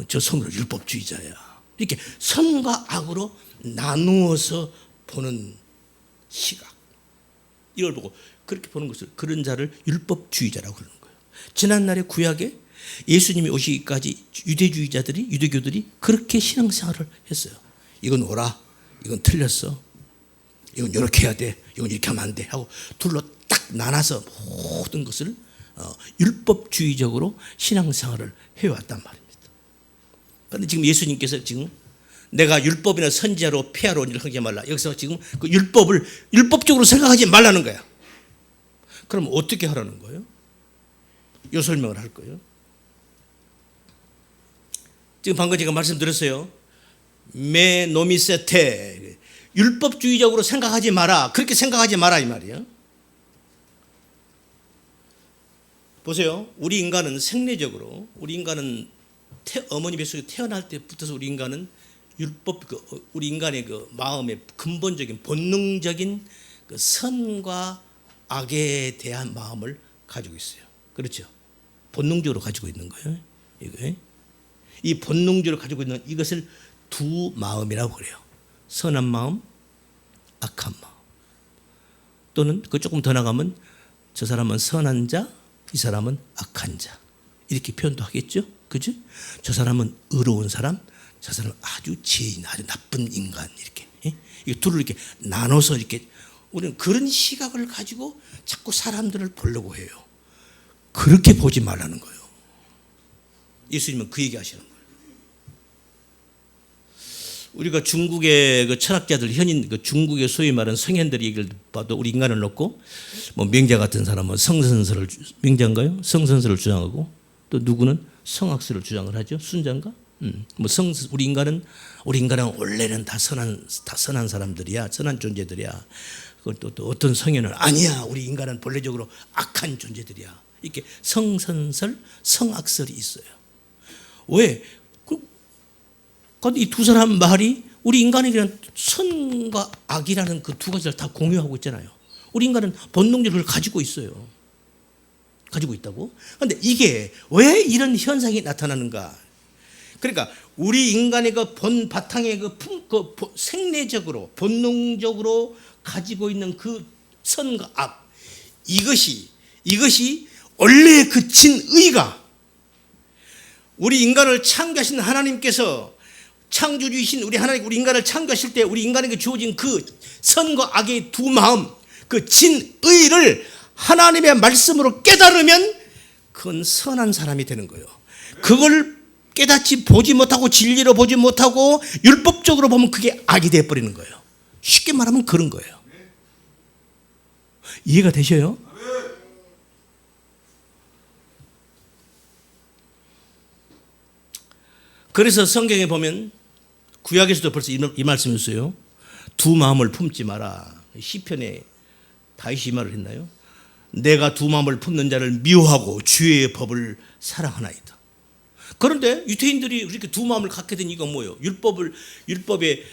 저 성도 율법주의자야. 이렇게 선과 악으로 나누어서 보는 시각, 이걸 보고 그렇게 보는 것을, 그런 자를 율법주의자라고 그러는 거예요. 지난날의 구약에 예수님이 오시기까지 유대교들이 그렇게 신앙생활을 했어요. 이건 옳아, 이건 틀렸어, 이건 이렇게 해야 돼, 이건 이렇게 하면 안 돼 하고 둘로 딱 나눠서 모든 것을 율법주의적으로 신앙생활을 해왔단 말입니다. 그런데 지금 예수님께서 지금 내가 율법이나 선지자로 폐하러 온 일을 하지 말라. 여기서 지금 그 율법을 율법적으로 생각하지 말라는 거야. 그럼 어떻게 하라는 거예요? 이 설명을 할 거예요. 지금 방금 제가 말씀드렸어요. 메 노미세테, 율법주의적으로 생각하지 마라. 그렇게 생각하지 마라 이 말이에요. 보세요. 우리 인간은 생리적으로, 우리 인간은 어머니 뱃속에 태어날 때부터서 우리 인간은 율법, 우리 인간의 그 마음의 근본적인 본능적인 그 선과 악에 대한 마음을 가지고 있어요. 그렇죠? 본능적으로 가지고 있는 거예요. 이거. 이 본능적으로 가지고 있는 이것을 두 마음이라고 그래요. 선한 마음, 악한 마음. 또는 그 조금 더 나가면 저 사람은 선한 자, 이 사람은 악한 자. 이렇게 표현도 하겠죠? 그죠? 저 사람은 의로운 사람, 저 사람은 아주 죄인, 아주 나쁜 인간. 이렇게. 이 둘을 이렇게 나눠서 이렇게 우리는 그런 시각을 가지고 자꾸 사람들을 보려고 해요. 그렇게 보지 말라는 거예요. 예수님은 그 얘기 하시는 거예요. 우리가 중국의 그 철학자들, 현인 그 중국의 소위 말하는 성현들 얘기를 봐도 우리 인간을 놓고 뭐 명자 같은 사람은 성선설을, 명자인가요? 성선설을 주장하고, 또 누구는 성악설을 주장을 하죠. 순자인가? 뭐 우리 인간은 원래는 다 선한 사람들이야, 선한 존재들이야. 그걸 또 어떤 성현은 아니야, 우리 인간은 본래적으로 악한 존재들이야. 이렇게 성선설, 성악설이 있어요. 왜? 그런데 이 두 사람 말이 우리 인간에게는 선과 악이라는 그 두 가지를 다 공유하고 있잖아요. 우리 인간은 본능적으로 가지고 있어요. 가지고 있다고. 그런데 이게 왜 이런 현상이 나타나는가? 그러니까 우리 인간의 그 본 바탕의 생리적으로 본능적으로 가지고 있는 그 선과 악, 이것이 원래 그 진의가 우리 인간을 창조하신 하나님께서, 창조주이신 우리 하나님, 우리 인간을 창조하실 때 우리 인간에게 주어진 그 선과 악의 두 마음, 그 진의를 하나님의 말씀으로 깨달으면 그건 선한 사람이 되는 거예요. 그걸 깨닫지 보지 못하고 진리로 보지 못하고 율법적으로 보면 그게 악이 되어버리는 거예요. 쉽게 말하면 그런 거예요. 이해가 되셔요? 그래서 성경에 보면 구약에서도 벌써 이 말씀이 있어요. 두 마음을 품지 마라. 시편에 다윗이 이 말을 했나요? 내가 두 마음을 품는 자를 미워하고 주의 법을 사랑하나이다. 그런데 유태인들이 이렇게 두 마음을 갖게 된 이유가 뭐예요? 율법에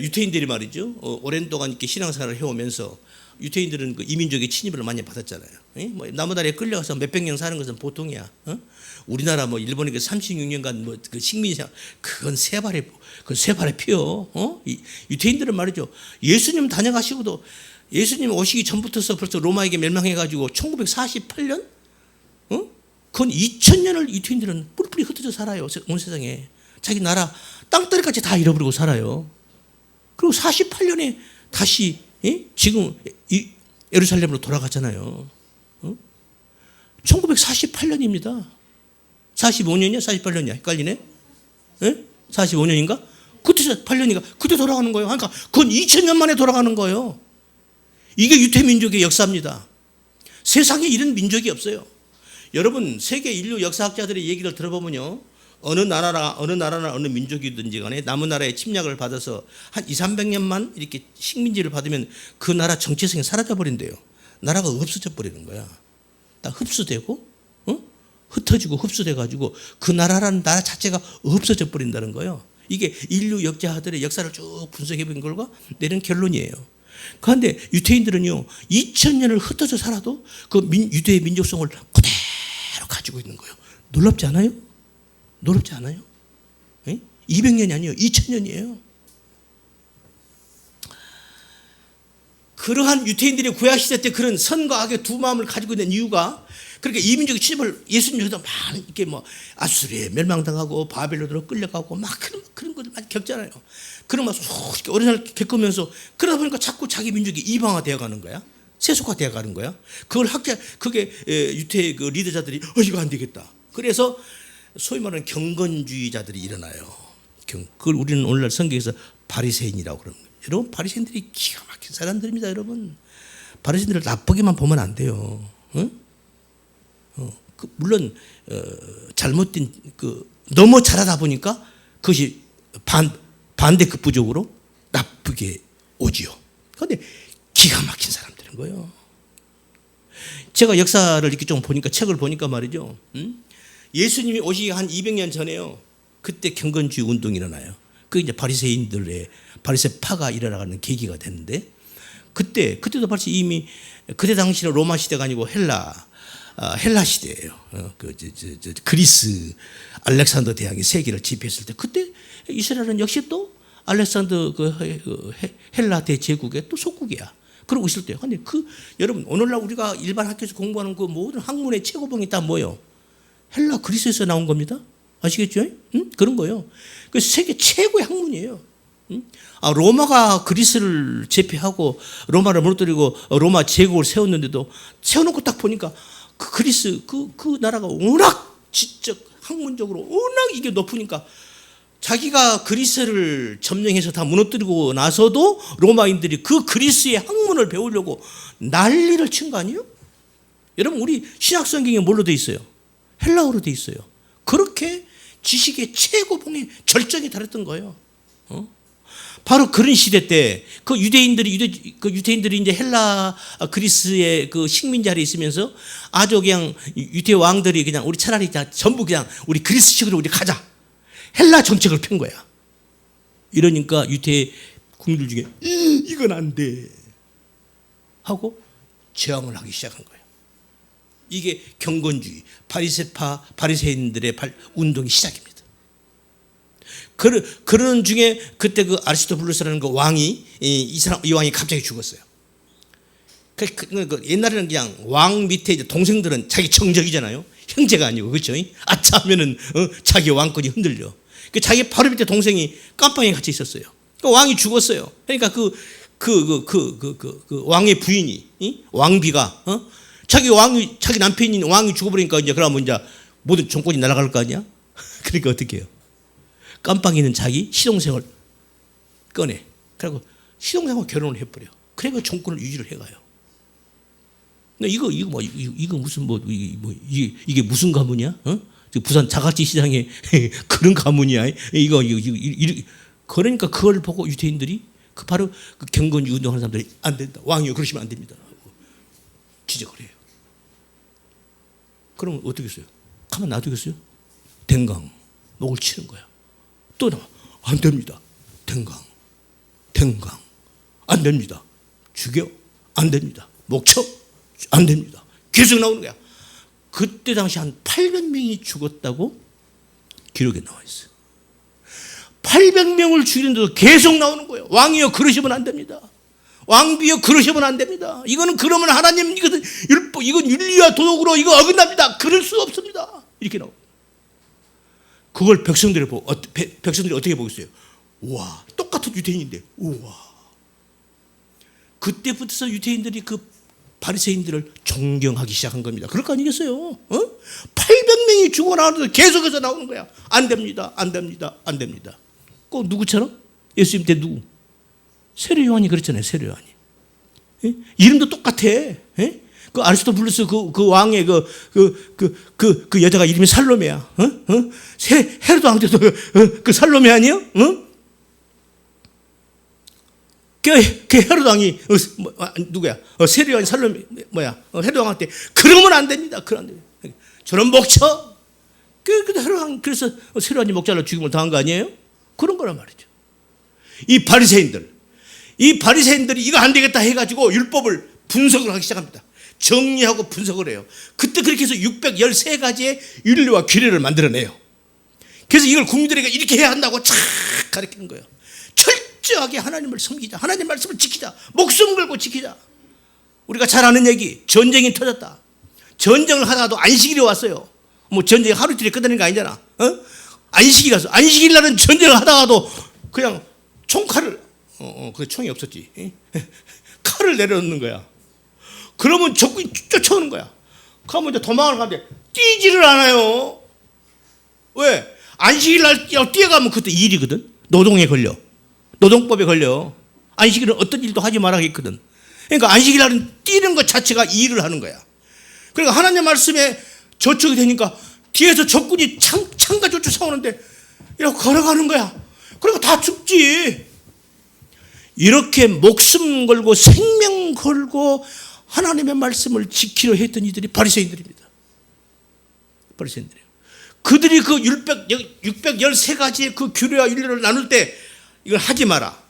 유태인들이 말이죠. 오랜 동안 이렇게 신앙생활을 해오면서 유태인들은 그 이민족의 침입을 많이 받았잖아요. 뭐 나무다리에 끌려가서 몇백 년 사는 것은 보통이야. 우리나라 뭐 일본에 36년간 뭐 그 식민생활, 그건 세 발의 피요. 유태인들은 말이죠. 예수님 다녀가시고도 예수님 오시기 전부터서 벌써 로마에게 멸망해가지고 1948년, 그건 2000년을 유태인들은 뿔뿔이 흩어져 살아요. 온 세상에 자기 나라 땅덩이까지 다 잃어버리고 살아요. 그리고 48년에 다시 지금 예루살렘으로 돌아갔잖아요. 1948년입니다. 45년이야? 48년이야? 헷갈리네? 45년인가? 그때 8년인가? 그때 돌아가는 거예요. 그러니까 그건 2000년 만에 돌아가는 거예요. 이게 유태민족의 역사입니다. 세상에 이런 민족이 없어요. 여러분, 세계 인류 역사학자들의 얘기를 들어보면요, 어느 나라나 어느 민족이든지 간에 남의 나라의 침략을 받아서 한 200~300년만 이렇게 식민지를 받으면 그 나라 정체성이 사라져 버린대요. 나라가 없어져 버리는 거야. 다 흡수되고 흩어지고 흡수돼 가지고 그 나라라는 나라 자체가 없어져 버린다는 거예요. 이게 인류 역사들의 역사를 쭉 분석해 본 결과 내린 결론이에요. 그런데 유태인들은요, 2000년을 흩어져 살아도 그 유대의 민족성을 그대로 가지고 있는 거예요. 놀랍지 않아요? 놀랍지 않아요? 200년이 아니에요. 2000년이에요. 그러한 유태인들이 구약시대 때 그런 선과 악의 두 마음을 가지고 있는 이유가, 그러니까 이민족의 침입을 예수님도 많이 이렇게 뭐 아수리에 멸망당하고 바벨론으로 끌려가고 막 그런 것들 많이 겪잖아요. 그런 막 이렇게 오랜 날 겪으면서 그러다 보니까 자꾸 자기 민족이 이방화되어 가는 거야. 세속화되어 가는 거야. 그게 유태의 그 리더자들이 이거 안 되겠다. 그래서 소위 말하는 경건주의자들이 일어나요. 그걸 우리는 오늘날 성경에서 바리새인이라고 그러는 거예요. 여러분, 바리새인들이 기가 막힌 사람들입니다. 여러분, 바리새인들을 나쁘게만 보면 안 돼요. 물론 너무 잘하다 보니까 그것이 반대급부적으로 나쁘게 오지요. 그런데 기가 막힌 사람들인 거예요. 제가 역사를 이렇게 좀 보니까, 책을 보니까 말이죠. 예수님이 오시기 한 200년 전에요. 그때 경건주의 운동이 일어나요. 그 이제 바리새파가 일어나가는 계기가 됐는데, 그때도 벌써 이미 그때 당시는 로마 시대가 아니고 헬라 시대예요. 그리스 알렉산더 대왕이 세계를 지배했을 때, 그때 이스라엘은 역시 또 알렉산더 헬라 대제국의 또 속국이야. 그러고 있을 때, 근데 여러분 오늘날 우리가 일반 학교에서 공부하는 그 모든 학문의 최고봉이 다 뭐예요? 헬라 그리스에서 나온 겁니다. 아시겠죠? 그런 거예요. 그 세계 최고의 학문이에요. 로마가 그리스를 제패하고 로마를 무너뜨리고 로마 제국을 세웠는데도, 세워놓고 딱 보니까 그 그리스 그 나라가 워낙 지적 학문적으로 워낙 이게 높으니까, 자기가 그리스를 점령해서 다 무너뜨리고 나서도 로마인들이 그 그리스의 학문을 배우려고 난리를 친 거 아니에요? 여러분, 우리 신약 성경에 뭘로 돼 있어요? 헬라어로 돼 있어요. 그렇게 지식의 최고봉에 절정에 달했던 거예요. 바로 그런 시대 때 그 유대인들이 이제 헬라 그리스의 그 식민 자리에 있으면서 아주 그냥 유대 왕들이 그냥 우리 차라리 전부 그냥 우리 그리스식으로 우리 가자, 헬라 정책을 편 거야. 이러니까 유대 국민들 중에 이건 안 돼 하고 저항을 하기 시작한 거예요. 이게 경건주의, 바리새인들의 운동의 시작입니다. 그런 중에 그때 그 아리스토블루스라는 그 왕이 이 왕이 갑자기 죽었어요. 옛날에는 그냥 왕 밑에 이제 동생들은 자기 정적이잖아요. 형제가 아니고, 그렇죠? 아차 하면은 자기 왕권이 흔들려. 자기 바로 밑에 동생이 깜빵에 갇혀 있었어요. 왕이 죽었어요. 그러니까 그 왕의 부인이, 왕비가 자기 남편인 왕이 죽어버리니까 이제 그러면 이제 모든 정권이 날아갈 거 아니야? 그러니까 어떻게 해요? 깜빵에 있는 자기 시동생을 꺼내. 그리고 시동생하고 결혼을 해버려. 그래가 정권을 유지를 해가요. 이거 무슨 이게 무슨 가문이야? 부산 자갈치 시장에 그런 가문이야? 그러니까 그걸 보고 유대인들이 바로 그 경건주의 운동하는 사람들이 안 된다. 왕이요, 그러시면 안 됩니다. 지적을 해요. 그러면 어떻게 했어요? 가만 놔두겠어요? 댕강 목을 치는 거야. 또 나와. 안 됩니다. 댕강 안 됩니다. 죽여. 안 됩니다. 목쳐. 안 됩니다. 계속 나오는 거야. 그때 당시 한 800명이 죽었다고 기록에 나와 있어요. 800명을 죽이는데도 계속 나오는 거예요. 왕이여, 그러시면 안 됩니다. 왕비여, 그러시면 안 됩니다. 이거는 그러면 하나님, 이건 윤리와 도덕으로 이거 어긋납니다. 그럴 수 없습니다. 이렇게 나오고. 그걸 백성들이 어떻게 보겠어요? 우와, 똑같은 유대인인데, 우와. 그때부터 유대인들이 그 바리새인들을 존경하기 시작한 겁니다. 그럴 거 아니겠어요? 800명이 죽어 나오는데 계속해서 나오는 거야. 안 됩니다. 꼭 누구처럼? 예수님 때 누구? 세례 요한이 그랬잖아요. 세례 요한이. 이름도 똑같아. 그 아리스토블루스 그 왕의 그 여자가 이름이 살로메야. 헤로도 왕 때도 그 살로메 아니에요? 그 헤로도 왕이 누구야? 세례 요한이 살로메 헤로도 왕 때 그러면 안 됩니다. 저런 목쳐. 그래서 세례 요한이 목자로 죽임을 당한 거 아니에요? 그런 거란 말이죠. 이 바리새인들이 이거 안 되겠다 해가지고 율법을 분석을 하기 시작합니다. 정리하고 분석을 해요. 그때 그렇게 해서 613가지의 윤리와 규례를 만들어내요. 그래서 이걸 국민들에게 이렇게 해야 한다고 착 가르치는 거예요. 철저하게 하나님을 섬기자. 하나님 말씀을 지키자. 목숨 걸고 지키자. 우리가 잘 아는 얘기, 전쟁이 터졌다. 전쟁을 하다가도 안식일이 왔어요. 뭐 전쟁이 하루 이틀에 끝나는 거 아니잖아. 안식일 왔어. 안식일 날은 전쟁을 하다가도 그냥 총칼을 그 총이 없었지. 칼을 내려놓는 거야. 그러면 적군이 쫓아오는 거야. 그러면 이제 도망을 가는데 뛰지를 않아요. 왜? 안식일 날 뛰어가면 그때 일이거든. 노동에 걸려. 노동법에 걸려. 안식일은 어떤 일도 하지 말아야겠거든. 그러니까 안식일 날은 뛰는 것 자체가 일을 하는 거야. 그러니까 하나님 말씀에 저촉이 되니까 뒤에서 적군이 창과 쫓아오는데 이렇게 걸어가는 거야. 그러니까 다 죽지. 이렇게 목숨 걸고 생명 걸고 하나님의 말씀을 지키려 했던 이들이 바리새인들입니다. 바리새인들이에요. 그들이 그 613가지의 그 규례와 윤리를 나눌 때 이걸 하지 마라.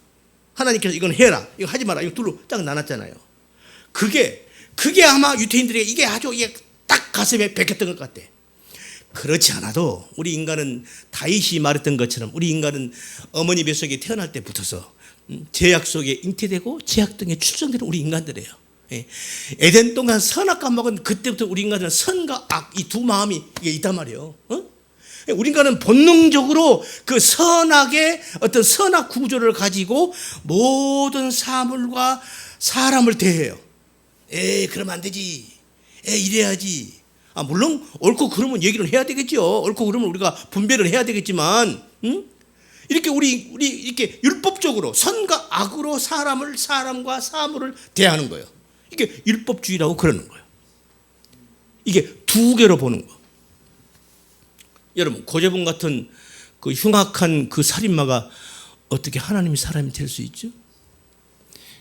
하나님께서 이건 해라. 이거 하지 마라. 이거 둘로 딱 나눴잖아요. 그게 아마 유대인들에게 이게 아주 이게 딱 가슴에 박혔던 것 같아. 그렇지 않아도 우리 인간은 다윗이 말했던 것처럼 우리 인간은 어머니 뱃속에 태어날 때부터서 죄악 속에 잉태되고 죄악 등에 출생되는 우리 인간들이에요. 에덴 동산 선악과 먹은 그때부터 우리 인간들은 선과 악 이 두 마음이 이게 있단 말이에요. 우리 인간은 본능적으로 그 선악의 어떤 선악 구조를 가지고 모든 사물과 사람을 대해요. 그러면 안 되지. 이래야지. 물론 옳고 그름은 얘기를 해야 되겠죠. 옳고 그름은 우리가 분별을 해야 되겠지만, 이렇게 우리 이렇게 율법적으로 선과 악으로 사람과 사물을 대하는 거예요. 이게 율법주의라고 그러는 거예요. 이게 두 개로 보는 거. 여러분, 고재봉 같은 그 흉악한 그 살인마가 어떻게 하나님의 사람이 될 수 있죠?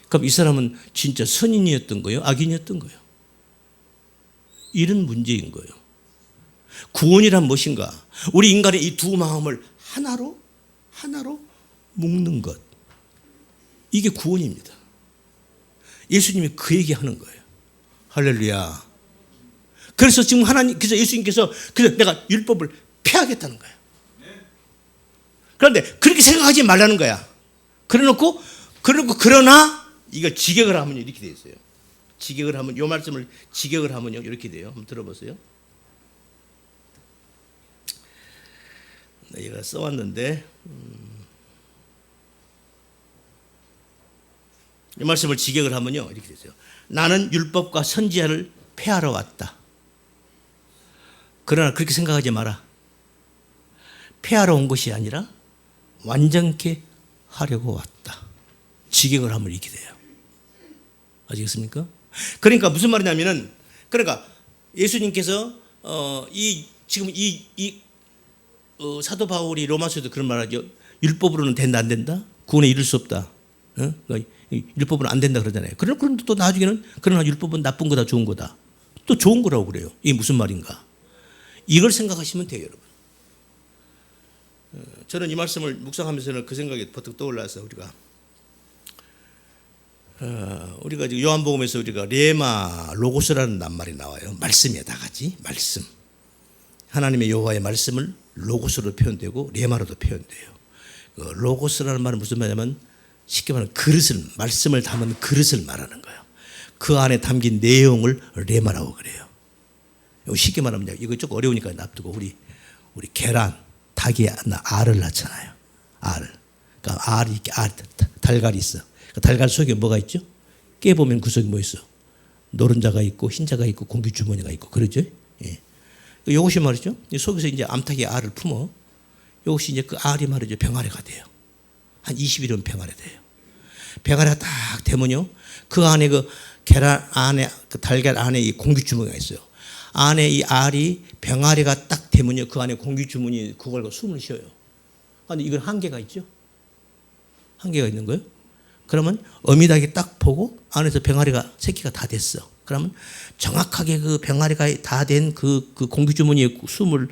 그럼 이 사람은 진짜 선인이었던 거예요? 악인이었던 거예요? 이런 문제인 거예요. 구원이란 무엇인가? 우리 인간의 이 두 마음을 하나로 묶는 것. 이게 구원입니다. 예수님이 그 얘기하는 거예요. 할렐루야. 그래서 지금 그래서 예수님께서 그래서 내가 율법을 폐하겠다는 거예요. 그런데 그렇게 생각하지 말라는 거야. 그러나 이걸 직역을 하면 이렇게 돼 있어요. 직역을 하면 이 말씀을 직역을 하면요 이렇게 돼요. 한번 들어보세요. 내가 써왔는데 이 말씀을 직역을 하면요 이렇게 되죠. 나는 율법과 선지자를 폐하러 왔다. 그러나 그렇게 생각하지 마라. 폐하러 온 것이 아니라 완전케 하려고 왔다. 직역을 하면 이렇게 돼요. 아시겠습니까? 그러니까 무슨 말이냐면은 그러니까 예수님께서 지금 사도 바울이 로마서에도 그런 말하죠. 율법으로는 된다 안 된다? 구원에 이를 수 없다. 율법은 안 된다 그러잖아요. 그런데 또 나중에는 그러나 율법은 나쁜 거다 좋은 거다. 또 좋은 거라고 그래요. 이게 무슨 말인가? 이걸 생각하시면 돼요, 여러분. 저는 이 말씀을 묵상하면서는 그 생각이 버뜩 떠올라서 우리가 지금 요한복음에서 우리가 레마 로고스라는 낱말이 나와요. 말씀이야 다 같이 말씀. 하나님의 여호와의 말씀을 로고스로 표현되고 레마로도 표현돼요. 그 로고스라는 말은 무슨 말이냐면 쉽게 말하면 말씀을 담은 그릇을 말하는 거예요. 그 안에 담긴 내용을 레마라고 그래요. 쉽게 말하면 이거 조금 어려우니까 놔두고 우리 계란 닭이 알을 낳잖아요. 그러니까 알이 이렇게 달걀이 있어. 그 달걀 속에 뭐가 있죠? 깨보면 그 속에 뭐 있어? 노른자가 있고 흰자가 있고 공기 주머니가 있고 그러죠? 예. 이것이 말이죠. 속에서 이제 암탉이 알을 품어. 이것이 이제 그 알이 말이죠. 병아리가 돼요. 한 20일은 병아리 돼요. 병아리가 딱 되면요. 그 안에 그 계란 안에 그 달걀 안에 이 공기 주머니가 있어요. 안에 이 알이 병아리가 딱 되면요. 그 안에 공기 주머니 그걸 숨을 쉬어요. 근데 이건 한계가 있죠. 한계가 있는 거예요. 그러면 어미닭이 딱 보고 안에서 병아리가 새끼가 다 됐어. 그러면 정확하게 그 병아리가 다 된 그 공기 주머니에 숨을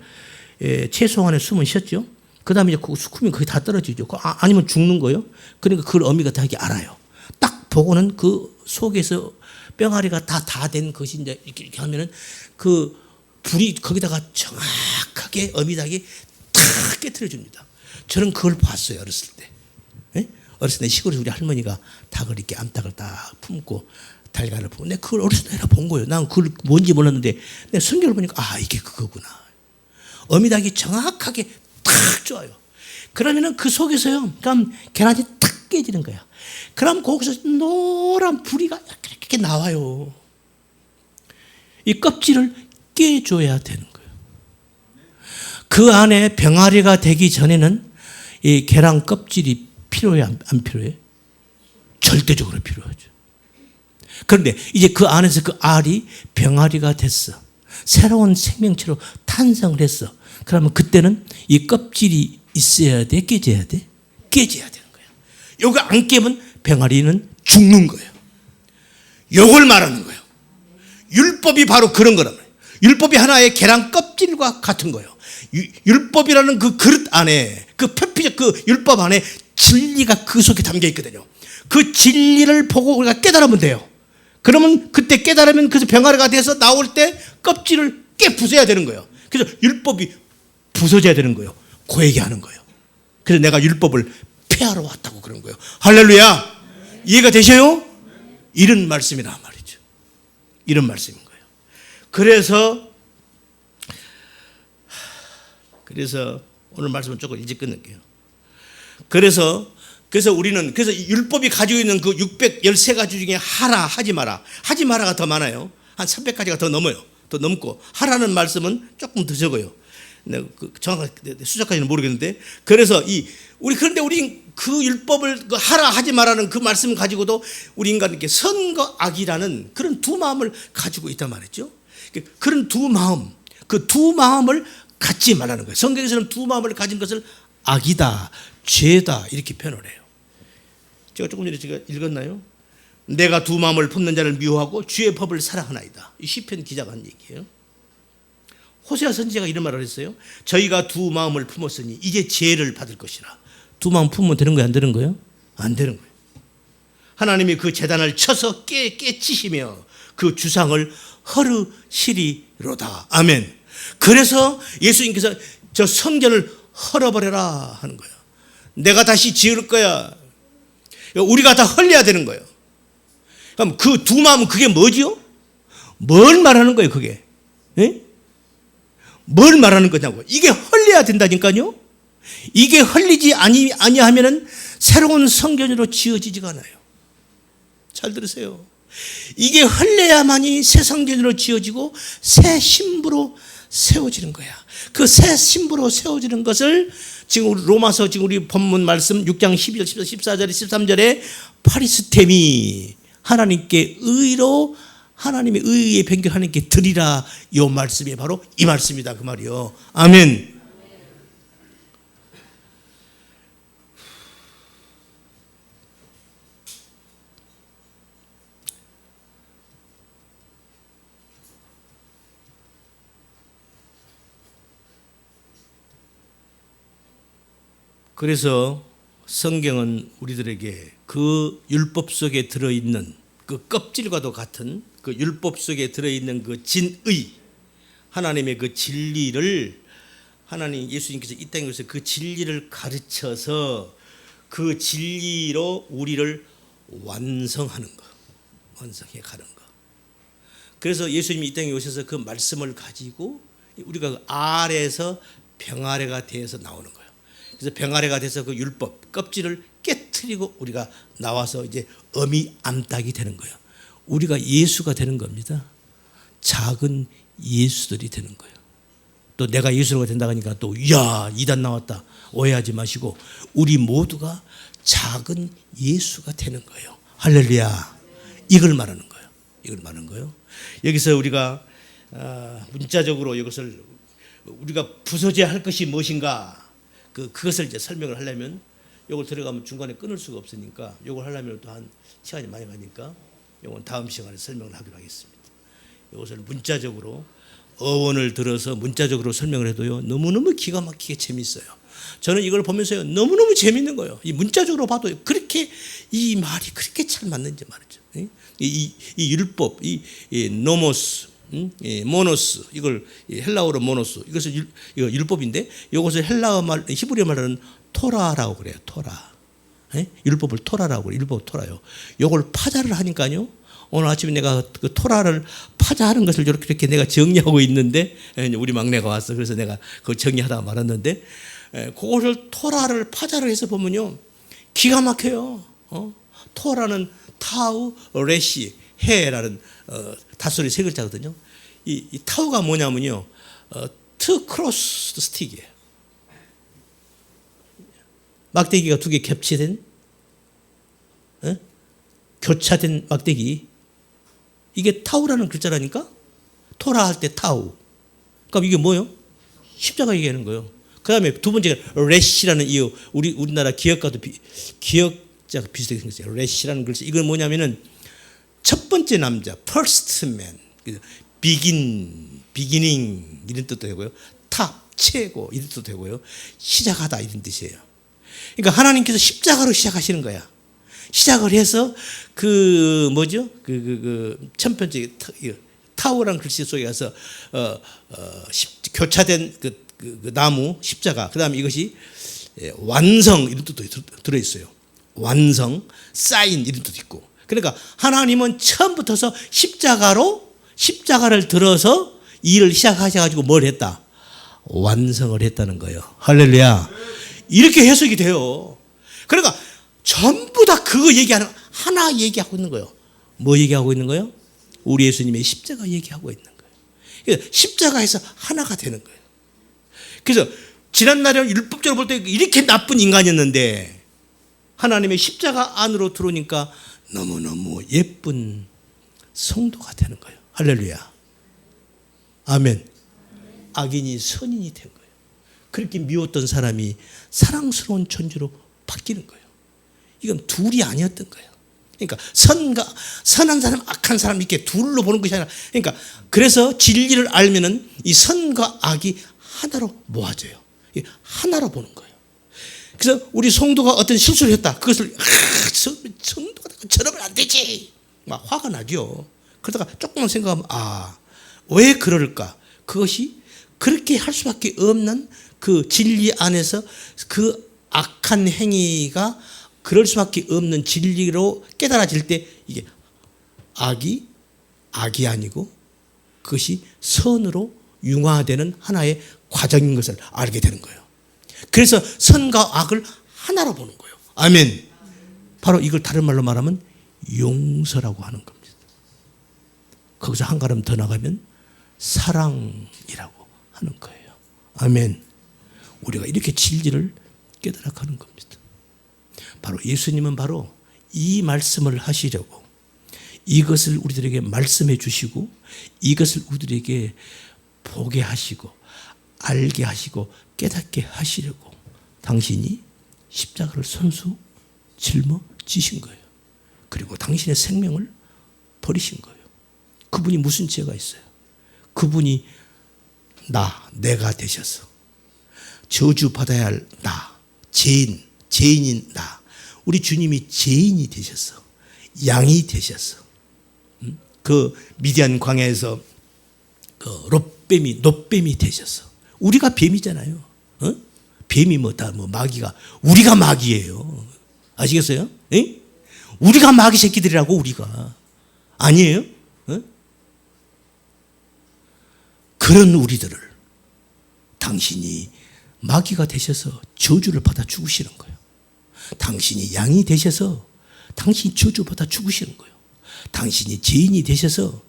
최소한의 숨은 쉬었죠. 그 다음에 이제 그 수컷이 거의 다 떨어지죠. 아니면 죽는 거예요. 그러니까 그걸 어미가 다 알아요. 딱 보고는 그 속에서 병아리가 다 된 것이 이제 이렇게 하면은 그 불이 거기다가 정확하게 어미닭이 탁 깨트려 줍니다. 저는 그걸 봤어요. 어렸을 때. 예? 어렸을 때 시골에 우리 할머니가 닭을 이렇게 암탉을 딱 품고 달걀을 품고 내가 그걸 어렸을 때 본 거예요. 난 그걸 뭔지 몰랐는데 내가 성경을 보니까 이게 그거구나. 어미닭이 정확하게 탁 줘요. 그러면은 그 속에서요. 그럼 계란이 탁 깨지는 거야. 그럼 거기서 노란 부리가 이렇게 나와요. 이 껍질을 깨줘야 되는 거예요. 그 안에 병아리가 되기 전에는 이 계란 껍질이 필요해 안 필요해? 절대적으로 필요하죠. 그런데 이제 그 안에서 그 알이 병아리가 됐어. 새로운 생명체로 탄생을 했어. 그러면 그때는 이 껍질이 있어야 돼? 깨져야 돼? 깨져야 되는 거예요. 요거 안 깨면 병아리는 죽는 거예요. 요걸 말하는 거예요. 율법이 바로 그런 거란 말이에요. 율법이 하나의 계란 껍질과 같은 거예요. 율법이라는 그 그릇 안에, 그 표피적 그 율법 안에 진리가 그 속에 담겨 있거든요. 그 진리를 보고 우리가 깨달으면 돼요. 그러면 그때 깨달으면 그래서 병아리가 돼서 나올 때 껍질을 부숴야 되는 거예요. 그래서 율법이 부서져야 되는 거예요. 고에게 하는 거예요. 그래서 내가 율법을 폐하러 왔다고 그런 거예요. 할렐루야. 이해가 되셔요? 이런 말씀이란 말이죠. 이런 말씀인 거예요. 그래서 오늘 말씀은 조금 일찍 끝낼게요. 그래서 우리는 율법이 가지고 있는 그 613가지 중에 하라, 하지 마라. 하지 마라가 더 많아요. 한 300가지가 더 넘어요. 더 넘고 하라는 말씀은 조금 더 적어요. 정확하게 수작까지는 모르겠는데, 그래서 그런데 우리 그 율법을 하라 하지 마라는 그 말씀 가지고도 우리 인간에게 선과 악이라는 그런 두 마음을 가지고 있단 말이죠. 그런 두 마음, 그 두 마음을 갖지 말라는 거예요. 성경에서는 두 마음을 가진 것을 악이다, 죄다 이렇게 표현을 해요. 제가 조금 전에 제가 읽었나요? 내가 두 마음을 품는 자를 미워하고 주의 법을 사랑하나이다. 이 시편 기자가 한 얘기예요. 호세아 선지자가 이런 말을 했어요. 저희가 두 마음을 품었으니 이제 죄를 받을 것이라. 두 마음 품으면 되는 거예요, 안 되는 거예요? 안 되는 거예요. 하나님이 그 제단을 쳐서 깨치시며 그 주상을 헐으시리로다. 아멘. 그래서 예수님께서 저 성전을 헐어버려라 하는 거예요. 내가 다시 지을 거야. 우리가 다 헐려야 되는 거예요. 그럼 그 두 마음은 그게 뭐지요? 뭘 말하는 거예요, 그게? 예? 뭘 말하는 거냐고. 이게 헐려야 된다니까요. 이게 헐리지 아니하면은 새로운 성전으로 지어지지가 않아요. 잘 들으세요. 이게 헐려야만이 새 성전으로 지어지고 새 신부로 세워지는 거야. 그 새 신부로 세워지는 것을 지금 우리 로마서 지금 우리 본문 말씀 6장 12절, 14절, 13절에 파리스템이 하나님께 의로 하나님의 의에 변경 하나님께 드리라, 이 말씀이 바로 이 말씀이다 그 말이요. 아멘. 그래서 성경은 우리들에게 그 율법 속에 들어있는 그 껍질과도 같은 그 율법 속에 들어있는 그 진의, 하나님의 그 진리를, 하나님 예수님께서 이 땅에 오셔서 그 진리를 가르쳐서 그 진리로 우리를 완성하는 거, 완성해 가는 거. 그래서 예수님이 이 땅에 오셔서 그 말씀을 가지고 우리가 그 알에서 병아래가 되어서 나오는 거예요. 그래서 병아래가 돼서 그 율법 껍질을 깨트리고 우리가 나와서 이제 어미 암탉이 되는 거예요. 우리가 예수가 되는 겁니다. 작은 예수들이 되는 거예요. 또 내가 예수가 된다고 하니까 또 야 이단 나왔다 오해하지 마시고 우리 모두가 작은 예수가 되는 거예요. 할렐루야. 이걸 말하는 거예요. 이걸 말하는 거예요. 여기서 우리가 문자적으로 이것을 우리가 부서져야 할 것이 무엇인가, 그것을 이제 설명을 하려면 이걸 들어가면 중간에 끊을 수가 없으니까 이걸 하려면 또 한 시간이 많이 가니까 이건 다음 시간에 설명을 하기로 하겠습니다. 이것을 문자적으로 어원을 들어서 문자적으로 설명을 해도요 너무너무 기가 막히게 재밌어요. 저는 이걸 보면서요 너무너무 재밌는 거예요. 이 문자적으로 봐도 그렇게 이 말이 그렇게 잘 맞는지 말이죠. 이 율법, 이 노모스, 모노스, 이걸 헬라어로 모노스, 이것은 이거 율법인데 이것을 헬라어 말, 히브리어 말하는 토라라고 그래요. 토라. 율법을 토라라고 그래요. 율법 토라요. 이걸 파자를 하니까요. 오늘 아침에 내가 그 토라를 파자하는 것을 이렇게 내가 정리하고 있는데 우리 막내가 왔어. 그래서 내가 그 정리하다가 말았는데 그것을 토라를 파자를 해서 보면요 기가 막혀요. 토라는 타우 레시 해라는 닷소리 세 글자거든요. 이 타우가 뭐냐면요 투 크로스 스틱이에요. 막대기가 두 개 겹치된 교차된 막대기, 이게 타우라는 글자라니까. 토라 할 때 타우. 그럼 이게 뭐예요? 십자가 얘기하는 거예요. 그 다음에 두 번째가 렛이라는 이 우리나라 기역과도 기역자가 비슷하게 생겼어요. 렛이라는 글씨. 이건 뭐냐면은 첫 번째 남자, first man, beginning 이런 뜻도 되고요. top, 최고 이런 뜻도 되고요. 시작하다 이런 뜻이에요. 그러니까 하나님께서 십자가로 시작하시는 거야. 시작을 해서 첫 번째 타워라는 글씨 속에 가서 교차된 그 나무 십자가. 그다음에 이것이 완성 이런 뜻도 들어 있어요. 완성, 사인 이런 뜻도 있고. 그러니까 하나님은 처음부터서 십자가를 들어서 일을 시작하셔가지고 뭘 했다? 완성을 했다는 거예요. 할렐루야. 이렇게 해석이 돼요. 그러니까 전부 다 그거 얘기하는, 하나 얘기하고 있는 거예요. 뭐 얘기하고 있는 거예요? 우리 예수님의 십자가 얘기하고 있는 거예요. 그래서 십자가에서 하나가 되는 거예요. 그래서 지난날에 율법적으로 볼 때 이렇게 나쁜 인간이었는데 하나님의 십자가 안으로 들어오니까 너무너무 예쁜 성도가 되는 거예요. 할렐루야. 아멘. 악인이 선인이 된 거예요. 그렇게 미웠던 사람이 사랑스러운 존재로 바뀌는 거예요. 이건 둘이 아니었던 거예요. 그러니까 선한 사람, 악한 사람 이렇게 둘로 보는 것이 아니라, 그러니까 그래서 진리를 알면은 이 선과 악이 하나로 모아져요. 하나로 보는 거예요. 그래서 우리 성도가 어떤 실수를 했다. 그것을 성도가 저러면 안 되지. 막 화가 나죠. 그러다가 조금만 생각하면 왜 그럴까? 그것이 그렇게 할 수밖에 없는 그 진리 안에서 그 악한 행위가 그럴 수밖에 없는 진리로 깨달아질 때 이게 악이 아니고 그것이 선으로 융화되는 하나의 과정인 것을 알게 되는 거예요. 그래서 선과 악을 하나로 보는 거예요. 아멘. 바로 이걸 다른 말로 말하면 용서라고 하는 겁니다. 거기서 한 걸음 더 나가면 사랑이라고 하는 거예요. 아멘. 우리가 이렇게 진리를 깨달아가는 겁니다. 바로 예수님은 바로 이 말씀을 하시려고 이것을 우리들에게 말씀해 주시고 이것을 우리들에게 보게 하시고 알게 하시고 깨닫게 하시려고 당신이 십자가를 손수 짊어지신 거예요. 그리고 당신의 생명을 버리신 거예요. 그분이 무슨 죄가 있어요? 그분이 내가 되셔서 저주받아야 할 죄인인 나, 우리 주님이 죄인이 되셔서 양이 되셔서 그 미디안 광야에서 그 노뱀이 되셔서 우리가 뱀이잖아요. 뱀이 마귀가 우리가 마귀예요. 아시겠어요? 에? 우리가 마귀 새끼들이라고 우리가 아니에요? 그런 우리들을 당신이 마귀가 되셔서 저주를 받아 죽으시는 거예요. 당신이 양이 되셔서 당신이 저주받아 죽으시는 거예요. 당신이 죄인이 되셔서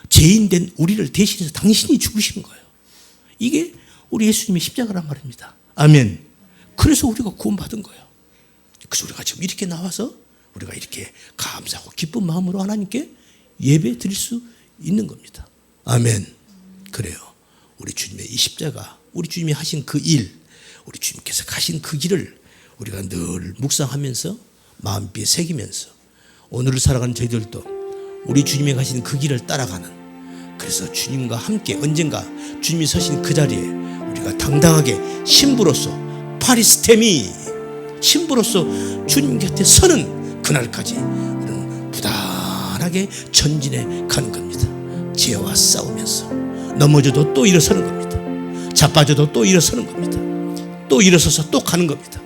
죄인된 우리를 대신해서 당신이 죽으시는 거예요. 이게 우리 예수님의 십자가란 말입니다. 아멘. 그래서 우리가 구원받은 거예요. 그래서 우리가 지금 이렇게 나와서 우리가 이렇게 감사하고 기쁜 마음으로 하나님께 예배 드릴 수 있는 겁니다. 아멘. 그래요. 우리 주님의 이 십자가, 우리 주님이 하신 그 일, 우리 주님께서 가신 그 길을 우리가 늘 묵상하면서 마음비에 새기면서 오늘을 살아가는 저희들도 우리 주님이 가신 그 길을 따라가는, 그래서 주님과 함께 언젠가 주님이 서신 그 자리에 우리가 당당하게 신부로서 파리스테미 신부로서 주님 곁에 서는 그날까지 우리는 부단하게 전진해 가는 겁니다. 죄와 싸우면서 넘어져도 또 일어서는 겁니다. 자빠져도 또 일어서는 겁니다. 또 일어서서 또 가는 겁니다.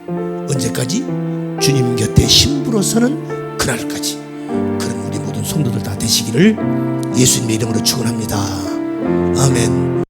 언제까지? 주님 곁에 신부로 서는 그날까지. 그런 우리 모든 성도들 다 되시기를 예수님의 이름으로 축원합니다. 아멘.